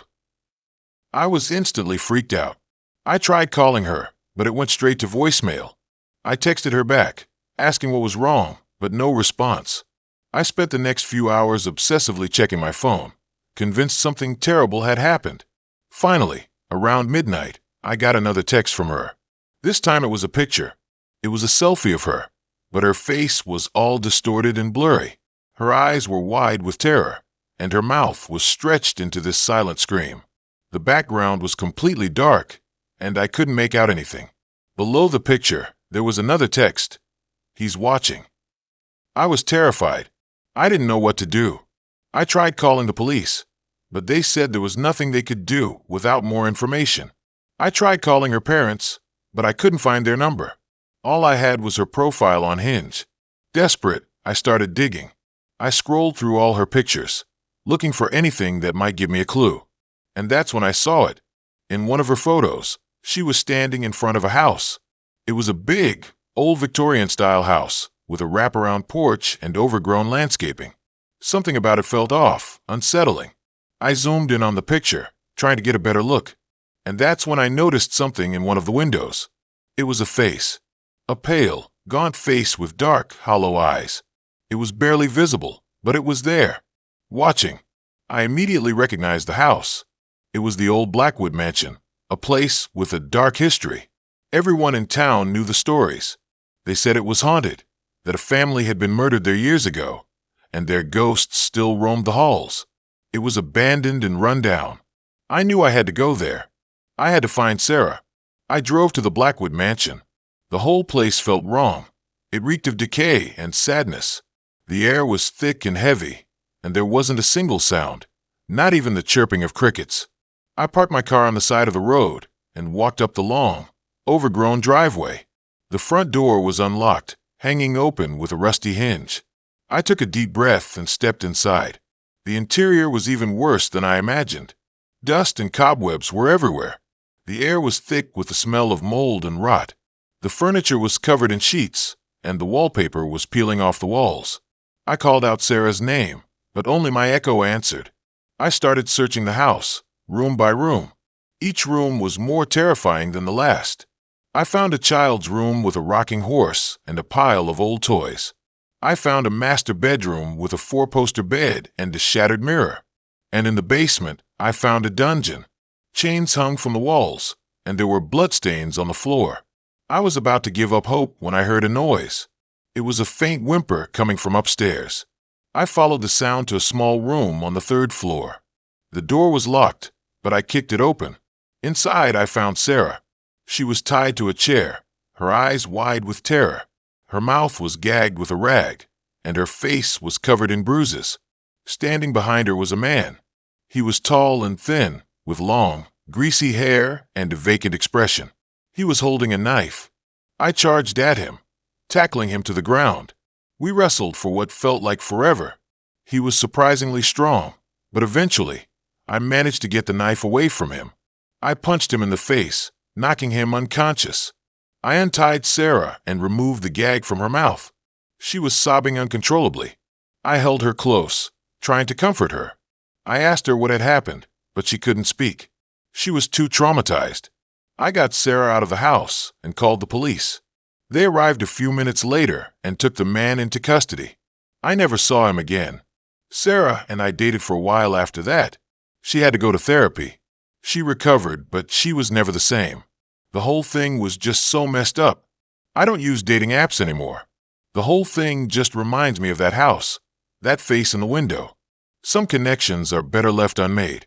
I was instantly freaked out. I tried calling her, but it went straight to voicemail. I texted her back, asking what was wrong, but no response. I spent the next few hours obsessively checking my phone, convinced something terrible had happened. Finally, around midnight, I got another text from her. This time it was a picture. It was a selfie of her, but her face was all distorted and blurry. Her eyes were wide with terror, and her mouth was stretched into this silent scream. The background was completely dark, and I couldn't make out anything. Below the picture, there was another text. He's watching. I was terrified. I didn't know what to do. I tried calling the police, but they said there was nothing they could do without more information. I tried calling her parents, but I couldn't find their number. All I had was her profile on Hinge. Desperate, I started digging. I scrolled through all her pictures, looking for anything that might give me a clue. And that's when I saw it. In one of her photos, she was standing in front of a house. It was a big, old Victorian-style house with a wraparound porch and overgrown landscaping. Something about it felt off, unsettling. I zoomed in on the picture, trying to get a better look. And that's when I noticed something in one of the windows. It was a face. A pale, gaunt face with dark, hollow eyes. It was barely visible, but it was there, watching. I immediately recognized the house. It was the old Blackwood mansion, a place with a dark history. Everyone in town knew the stories. They said it was haunted, that a family had been murdered there years ago, and their ghosts still roamed the halls. It was abandoned and run down. I knew I had to go there, I had to find Sarah. I drove to the Blackwood mansion. The whole place felt wrong. It reeked of decay and sadness. The air was thick and heavy, and there wasn't a single sound, not even the chirping of crickets. I parked my car on the side of the road and walked up the long, overgrown driveway. The front door was unlocked, hanging open with a rusty hinge. I took a deep breath and stepped inside. The interior was even worse than I imagined. Dust and cobwebs were everywhere. The air was thick with the smell of mold and rot. The furniture was covered in sheets, and the wallpaper was peeling off the walls. I called out Sarah's name, but only my echo answered. I started searching the house, room by room. Each room was more terrifying than the last. I found a child's room with a rocking horse and a pile of old toys. I found a master bedroom with a four-poster bed and a shattered mirror. And in the basement, I found a dungeon. Chains hung from the walls, and there were bloodstains on the floor. I was about to give up hope when I heard a noise. It was a faint whimper coming from upstairs. I followed the sound to a small room on the third floor. The door was locked, but I kicked it open. Inside, I found Sarah. She was tied to a chair, her eyes wide with terror. Her mouth was gagged with a rag, and her face was covered in bruises. Standing behind her was a man. He was tall and thin, with long, greasy hair and a vacant expression. He was holding a knife. I charged at him, tackling him to the ground. We wrestled for what felt like forever. He was surprisingly strong, but eventually, I managed to get the knife away from him. I punched him in the face, knocking him unconscious. I untied Sarah and removed the gag from her mouth. She was sobbing uncontrollably. I held her close, trying to comfort her. I asked her what had happened, but she couldn't speak. She was too traumatized. I got Sarah out of the house and called the police. They arrived a few minutes later and took the man into custody. I never saw him again. Sarah and I dated for a while after that. She had to go to therapy. She recovered, but she was never the same. The whole thing was just so messed up. I don't use dating apps anymore. The whole thing just reminds me of that house, that face in the window. Some connections are better left unmade.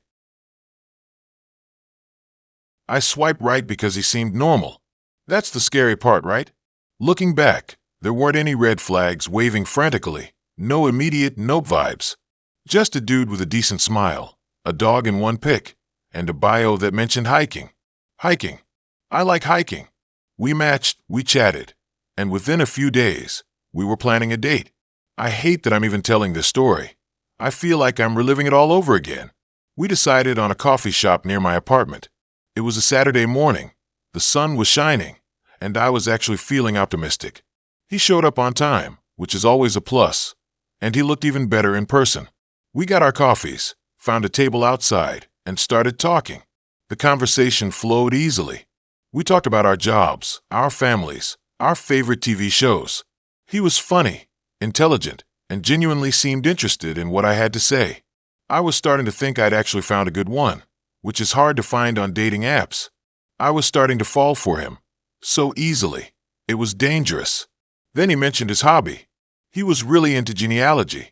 I swiped right because he seemed normal. That's the scary part, right? Looking back, there weren't any red flags waving frantically, no immediate nope vibes. Just a dude with a decent smile, a dog in one pic, and a bio that mentioned hiking. Hiking. I like hiking. We matched, we chatted, and within a few days, we were planning a date. I hate that I'm even telling this story. I feel like I'm reliving it all over again. We decided on a coffee shop near my apartment. It was a Saturday morning. The sun was shining, and I was actually feeling optimistic. He showed up on time, which is always a plus, and he looked even better in person. We got our coffees, found a table outside, and started talking. The conversation flowed easily. We talked about our jobs, our families, our favorite TV shows. He was funny, intelligent, and genuinely seemed interested in what I had to say. I was starting to think I'd actually found a good one, which is hard to find on dating apps. I was starting to fall for him. So easily. It was dangerous. Then he mentioned his hobby. He was really into genealogy.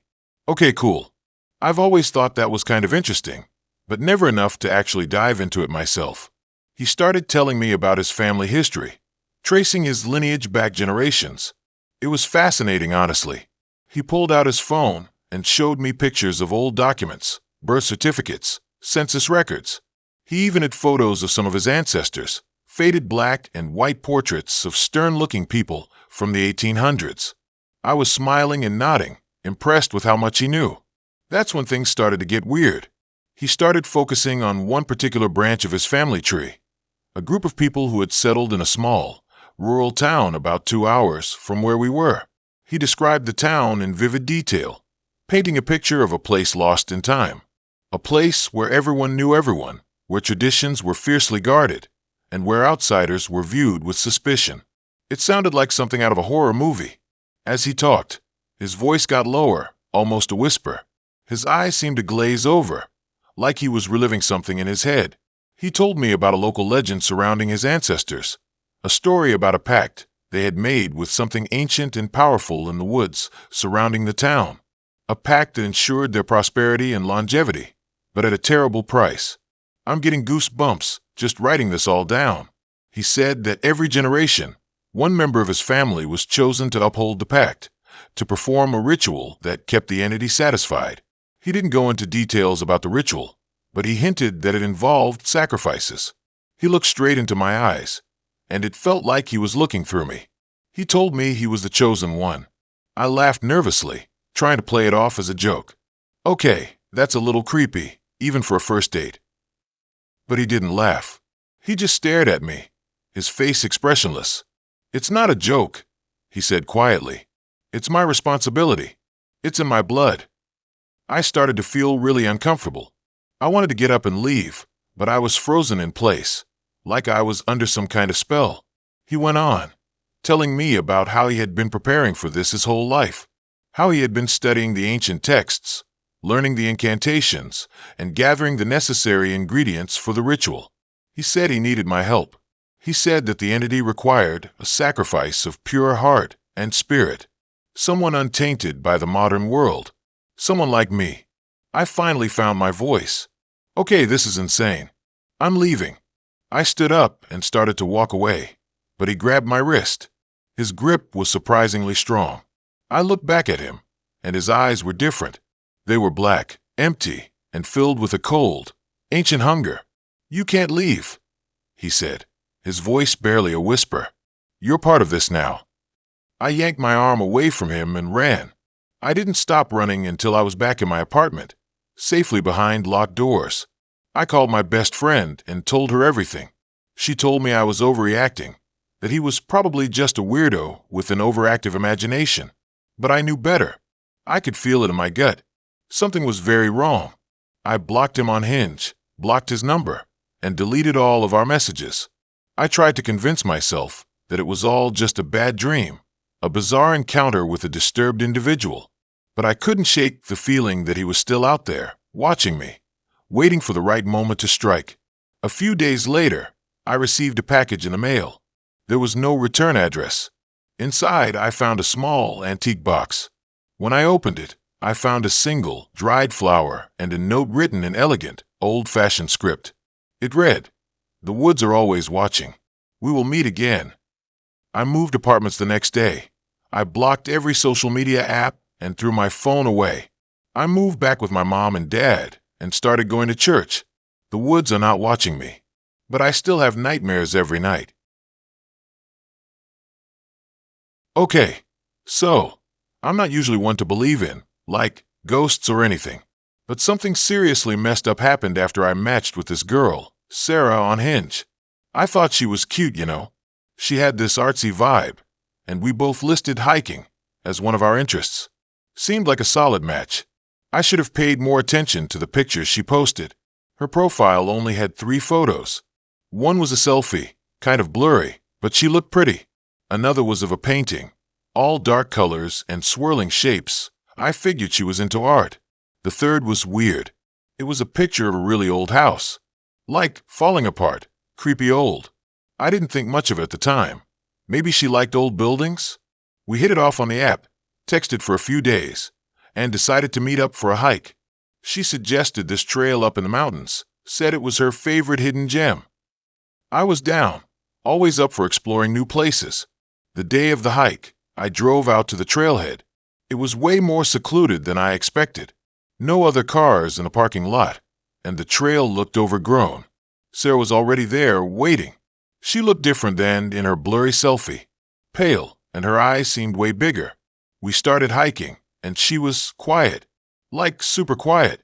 Okay, cool. I've always thought that was kind of interesting, but never enough to actually dive into it myself. He started telling me about his family history, tracing his lineage back generations. It was fascinating, honestly. He pulled out his phone and showed me pictures of old documents, birth certificates, census records. He even had photos of some of his ancestors, faded black and white portraits of stern-looking people from the 1800s. I was smiling and nodding, impressed with how much he knew. That's when things started to get weird. He started focusing on one particular branch of his family tree, a group of people who had settled in a small, rural town about 2 hours from where we were. He described the town in vivid detail, painting a picture of a place lost in time, a place where everyone knew everyone, where traditions were fiercely guarded, and where outsiders were viewed with suspicion. It sounded like something out of a horror movie. As he talked, his voice got lower, almost a whisper. His eyes seemed to glaze over, like he was reliving something in his head. He told me about a local legend surrounding his ancestors, a story about a pact they had made with something ancient and powerful in the woods surrounding the town, a pact that ensured their prosperity and longevity, but at a terrible price. I'm getting goosebumps just writing this all down. He said that every generation, one member of his family was chosen to uphold the pact, to perform a ritual that kept the entity satisfied. He didn't go into details about the ritual, but he hinted that it involved sacrifices. He looked straight into my eyes, and it felt like he was looking through me. He told me he was the chosen one. I laughed nervously, trying to play it off as a joke. Okay, that's a little creepy, even for a first date. But he didn't laugh. He just stared at me, his face expressionless. It's not a joke, he said quietly. It's my responsibility. It's in my blood. I started to feel really uncomfortable. I wanted to get up and leave, but I was frozen in place, like I was under some kind of spell. He went on, telling me about how he had been preparing for this his whole life, how he had been studying the ancient texts, learning the incantations, and gathering the necessary ingredients for the ritual. He said he needed my help. He said that the entity required a sacrifice of pure heart and spirit, someone untainted by the modern world, someone like me. I finally found my voice. Okay, this is insane. I'm leaving. I stood up and started to walk away, but he grabbed my wrist. His grip was surprisingly strong. I looked back at him, and his eyes were different. They were black, empty, and filled with a cold, ancient hunger. You can't leave, he said, his voice barely a whisper. You're part of this now. I yanked my arm away from him and ran. I didn't stop running until I was back in my apartment, safely behind locked doors. I called my best friend and told her everything. She told me I was overreacting, that he was probably just a weirdo with an overactive imagination. But I knew better. I could feel it in my gut. Something was very wrong. I blocked him on Hinge, blocked his number, and deleted all of our messages. I tried to convince myself that it was all just a bad dream, a bizarre encounter with a disturbed individual. But I couldn't shake the feeling that he was still out there, watching me, waiting for the right moment to strike. A few days later, I received a package in the mail. There was no return address. Inside, I found a small antique box. When I opened it, I found a single, dried flower and a note written in elegant, old-fashioned script. It read, "The woods are always watching. We will meet again." I moved apartments the next day. I blocked every social media app and threw my phone away. I moved back with my mom and dad and started going to church. The woods are not watching me, but I still have nightmares every night. Okay, so, I'm not usually one to believe in, like, ghosts or anything. But something seriously messed up happened after I matched with this girl, Sarah, on Hinge. I thought she was cute, you know. She had this artsy vibe, and we both listed hiking as one of our interests. Seemed like a solid match. I should have paid more attention to the pictures she posted. Her profile only had 3 photos. One was a selfie, kind of blurry, but she looked pretty. Another was of a painting, all dark colors and swirling shapes. I figured she was into art. The third was weird. It was a picture of a really old house. Like, falling apart, creepy old. I didn't think much of it at the time. Maybe she liked old buildings? We hit it off on the app, texted for a few days, and decided to meet up for a hike. She suggested this trail up in the mountains, said it was her favorite hidden gem. I was down, always up for exploring new places. The day of the hike, I drove out to the trailhead. It was way more secluded than I expected. No other cars in the parking lot, and the trail looked overgrown. Sarah was already there, waiting. She looked different than in her blurry selfie. Pale, and her eyes seemed way bigger. We started hiking, and she was quiet. Like super quiet.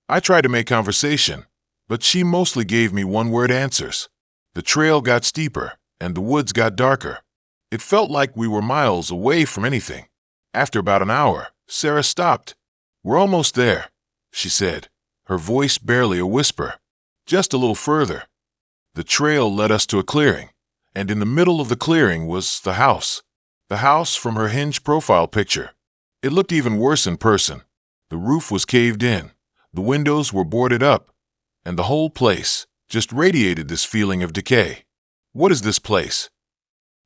I tried to make conversation, but she mostly gave me one-word answers. The trail got steeper, and the woods got darker. It felt like we were miles away from anything. After about an hour, Sarah stopped. "We're almost there," she said, her voice barely a whisper. "Just a little further." The trail led us to a clearing, and in the middle of the clearing was the house. The house from her Hinge profile picture. It looked even worse in person. The roof was caved in, the windows were boarded up, and the whole place just radiated this feeling of decay. "What is this place?"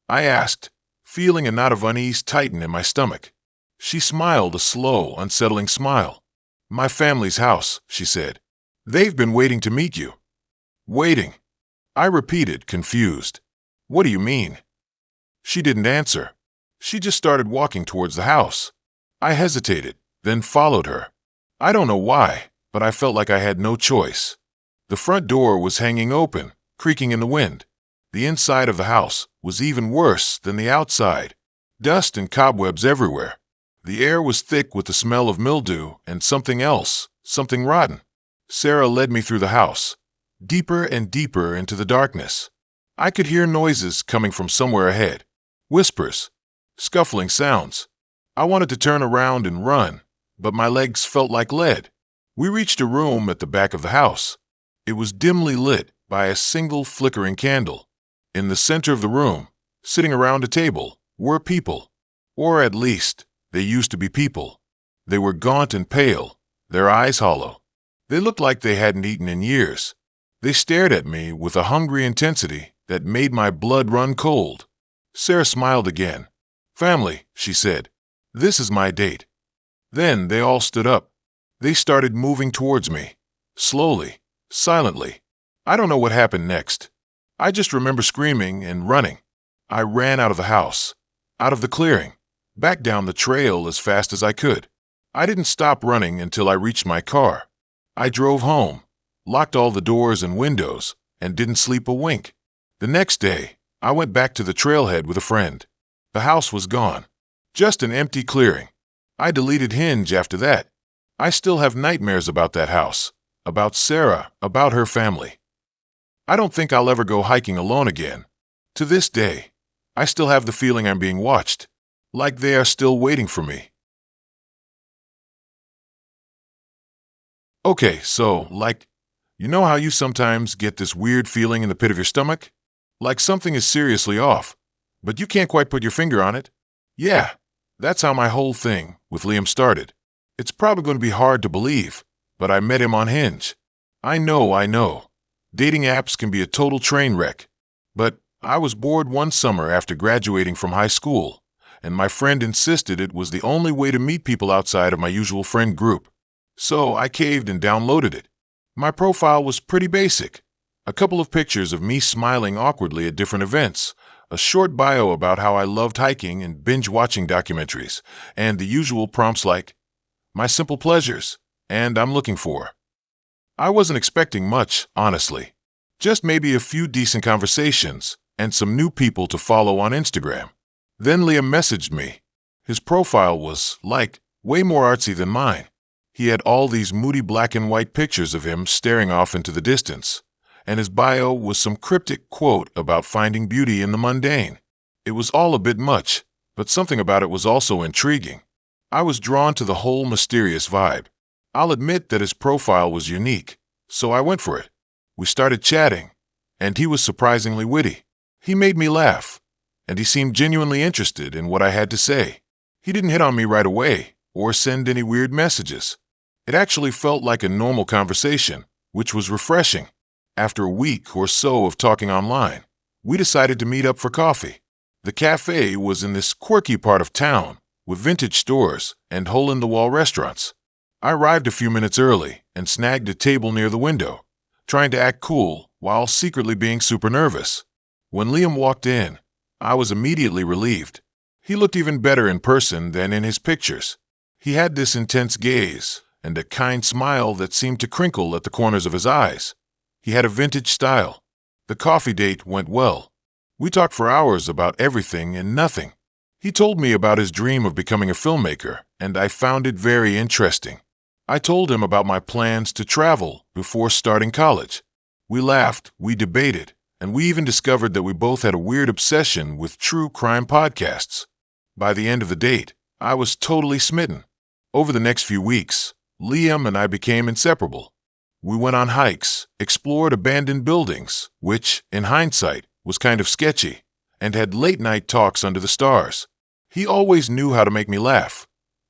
I asked, feeling a knot of unease tighten in my stomach. She smiled a slow, unsettling smile. "My family's house," she said. "They've been waiting to meet you." Waiting. I repeated, confused. What do you mean? She didn't answer. She just started walking towards the house. I hesitated, then followed her. I don't know why, but I felt like I had no choice. The front door was hanging open, creaking in the wind. The inside of the house was even worse than the outside. Dust and cobwebs everywhere. The air was thick with the smell of mildew and something else, something rotten. Sarah led me through the house, deeper and deeper into the darkness. I could hear noises coming from somewhere ahead. Whispers, scuffling sounds. I wanted to turn around and run, but my legs felt like lead. We reached a room at the back of the house. It was dimly lit by a single flickering candle. In the center of the room, sitting around a table, were people. Or at least, they used to be people. They were gaunt and pale, their eyes hollow. They looked like they hadn't eaten in years. They stared at me with a hungry intensity that made my blood run cold. Sarah smiled again. "Family," she said. "This is my date." Then they all stood up. They started moving towards me. Slowly, silently. I don't know what happened next. I just remember screaming and running. I ran out of the house, out of the clearing, back down the trail as fast as I could. I didn't stop running until I reached my car. I drove home, locked all the doors and windows, and didn't sleep a wink. The next day, I went back to the trailhead with a friend. The house was gone. Just an empty clearing. I deleted Hinge after that. I still have nightmares about that house, about Sarah, about her family. I don't think I'll ever go hiking alone again. To this day, I still have the feeling I'm being watched, like they are still waiting for me. Okay, so, you know how you sometimes get this weird feeling in the pit of your stomach? Like something is seriously off, but you can't quite put your finger on it? Yeah, that's how my whole thing with Liam started. It's probably going to be hard to believe, but I met him on Hinge. I know. Dating apps can be a total train wreck. But I was bored one summer after graduating from high school, and my friend insisted it was the only way to meet people outside of my usual friend group. So I caved and downloaded it. My profile was pretty basic. A couple of pictures of me smiling awkwardly at different events, a short bio about how I loved hiking and binge-watching documentaries, and the usual prompts like, "My simple pleasures," and "I'm looking for." I wasn't expecting much, honestly. Just maybe a few decent conversations and some new people to follow on Instagram. Then Liam messaged me. His profile was, way more artsy than mine. He had all these moody black and white pictures of him staring off into the distance, and his bio was some cryptic quote about finding beauty in the mundane. It was all a bit much, but something about it was also intriguing. I was drawn to the whole mysterious vibe. I'll admit that his profile was unique, so I went for it. We started chatting, and he was surprisingly witty. He made me laugh, and he seemed genuinely interested in what I had to say. He didn't hit on me right away or send any weird messages. It actually felt like a normal conversation, which was refreshing. After a week or so of talking online, we decided to meet up for coffee. The cafe was in this quirky part of town with vintage stores and hole-in-the-wall restaurants. I arrived a few minutes early and snagged a table near the window, trying to act cool while secretly being super nervous. When Liam walked in, I was immediately relieved. He looked even better in person than in his pictures. He had this intense gaze and a kind smile that seemed to crinkle at the corners of his eyes. He had a vintage style. The coffee date went well. We talked for hours about everything and nothing. He told me about his dream of becoming a filmmaker, and I found it very interesting. I told him about my plans to travel before starting college. We laughed, we debated, and we even discovered that we both had a weird obsession with true crime podcasts. By the end of the date, I was totally smitten. Over the next few weeks, Liam and I became inseparable. We went on hikes, explored abandoned buildings, which, in hindsight, was kind of sketchy, and had late-night talks under the stars. He always knew how to make me laugh,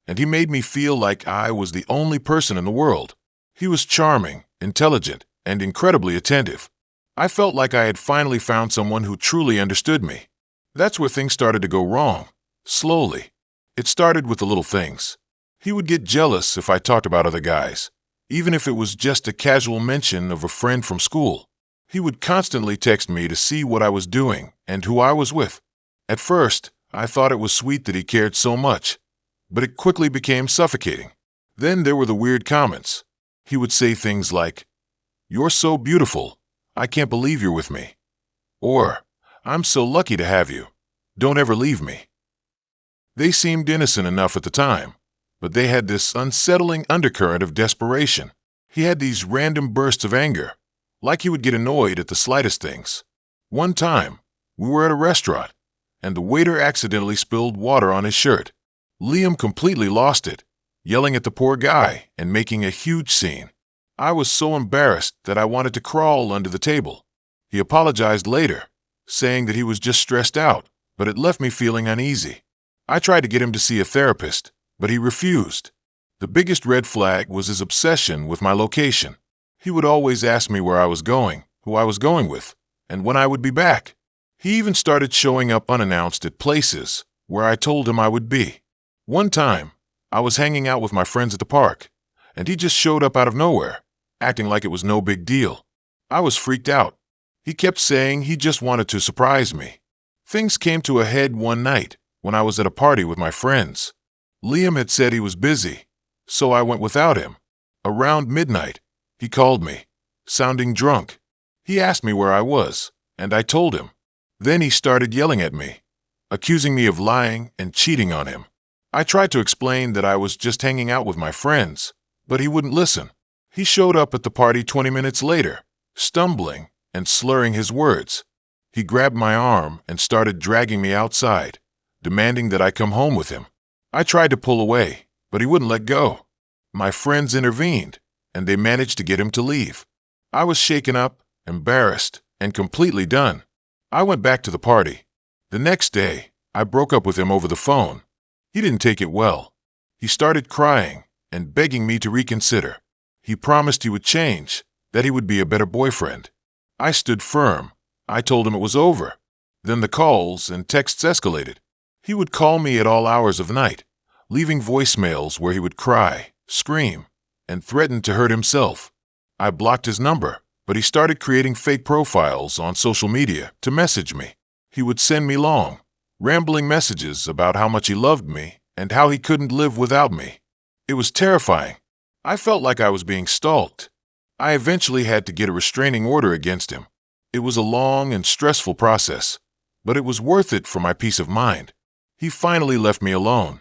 and he made me feel like I was the only person in the world. He was charming, intelligent, and incredibly attentive. I felt like I had finally found someone who truly understood me. That's where things started to go wrong, slowly. It started with the little things. He would get jealous if I talked about other guys, even if it was just a casual mention of a friend from school. He would constantly text me to see what I was doing and who I was with. At first, I thought it was sweet that he cared so much, but it quickly became suffocating. Then there were the weird comments. He would say things like, "You're so beautiful. I can't believe you're with me." Or, "I'm so lucky to have you. Don't ever leave me." They seemed innocent enough at the time, but they had this unsettling undercurrent of desperation. He had these random bursts of anger, like he would get annoyed at the slightest things. One time, we were at a restaurant, and the waiter accidentally spilled water on his shirt. Liam completely lost it, yelling at the poor guy and making a huge scene. I was so embarrassed that I wanted to crawl under the table. He apologized later, saying that he was just stressed out, but it left me feeling uneasy. I tried to get him to see a therapist, but he refused. The biggest red flag was his obsession with my location. He would always ask me where I was going, who I was going with, and when I would be back. He even started showing up unannounced at places where I told him I would be. One time, I was hanging out with my friends at the park, and he just showed up out of nowhere, acting like it was no big deal. I was freaked out. He kept saying he just wanted to surprise me. Things came to a head one night when I was at a party with my friends. Liam had said he was busy, so I went without him. Around midnight, he called me, sounding drunk. He asked me where I was, and I told him. Then he started yelling at me, accusing me of lying and cheating on him. I tried to explain that I was just hanging out with my friends, but he wouldn't listen. He showed up at the party 20 minutes later, stumbling and slurring his words. He grabbed my arm and started dragging me outside, demanding that I come home with him. I tried to pull away, but he wouldn't let go. My friends intervened, and they managed to get him to leave. I was shaken up, embarrassed, and completely done. I went back to the party. The next day, I broke up with him over the phone. He didn't take it well. He started crying and begging me to reconsider. He promised he would change, that he would be a better boyfriend. I stood firm. I told him it was over. Then the calls and texts escalated. He would call me at all hours of the night, leaving voicemails where he would cry, scream, and threaten to hurt himself. I blocked his number, but he started creating fake profiles on social media to message me. He would send me long, rambling messages about how much he loved me and how he couldn't live without me. It was terrifying. I felt like I was being stalked. I eventually had to get a restraining order against him. It was a long and stressful process, but it was worth it for my peace of mind. He finally left me alone.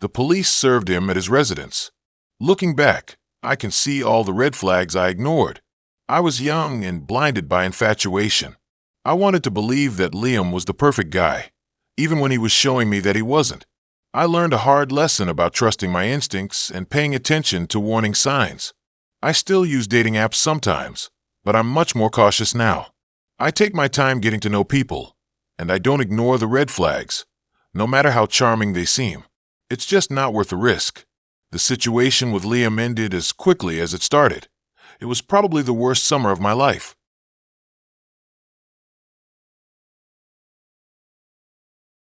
The police served him at his residence. Looking back, I can see all the red flags I ignored. I was young and blinded by infatuation. I wanted to believe that Liam was the perfect guy, even when he was showing me that he wasn't. I learned a hard lesson about trusting my instincts and paying attention to warning signs. I still use dating apps sometimes, but I'm much more cautious now. I take my time getting to know people, and I don't ignore the red flags, no matter how charming they seem. It's just not worth the risk. The situation with Liam ended as quickly as it started. It was probably the worst summer of my life.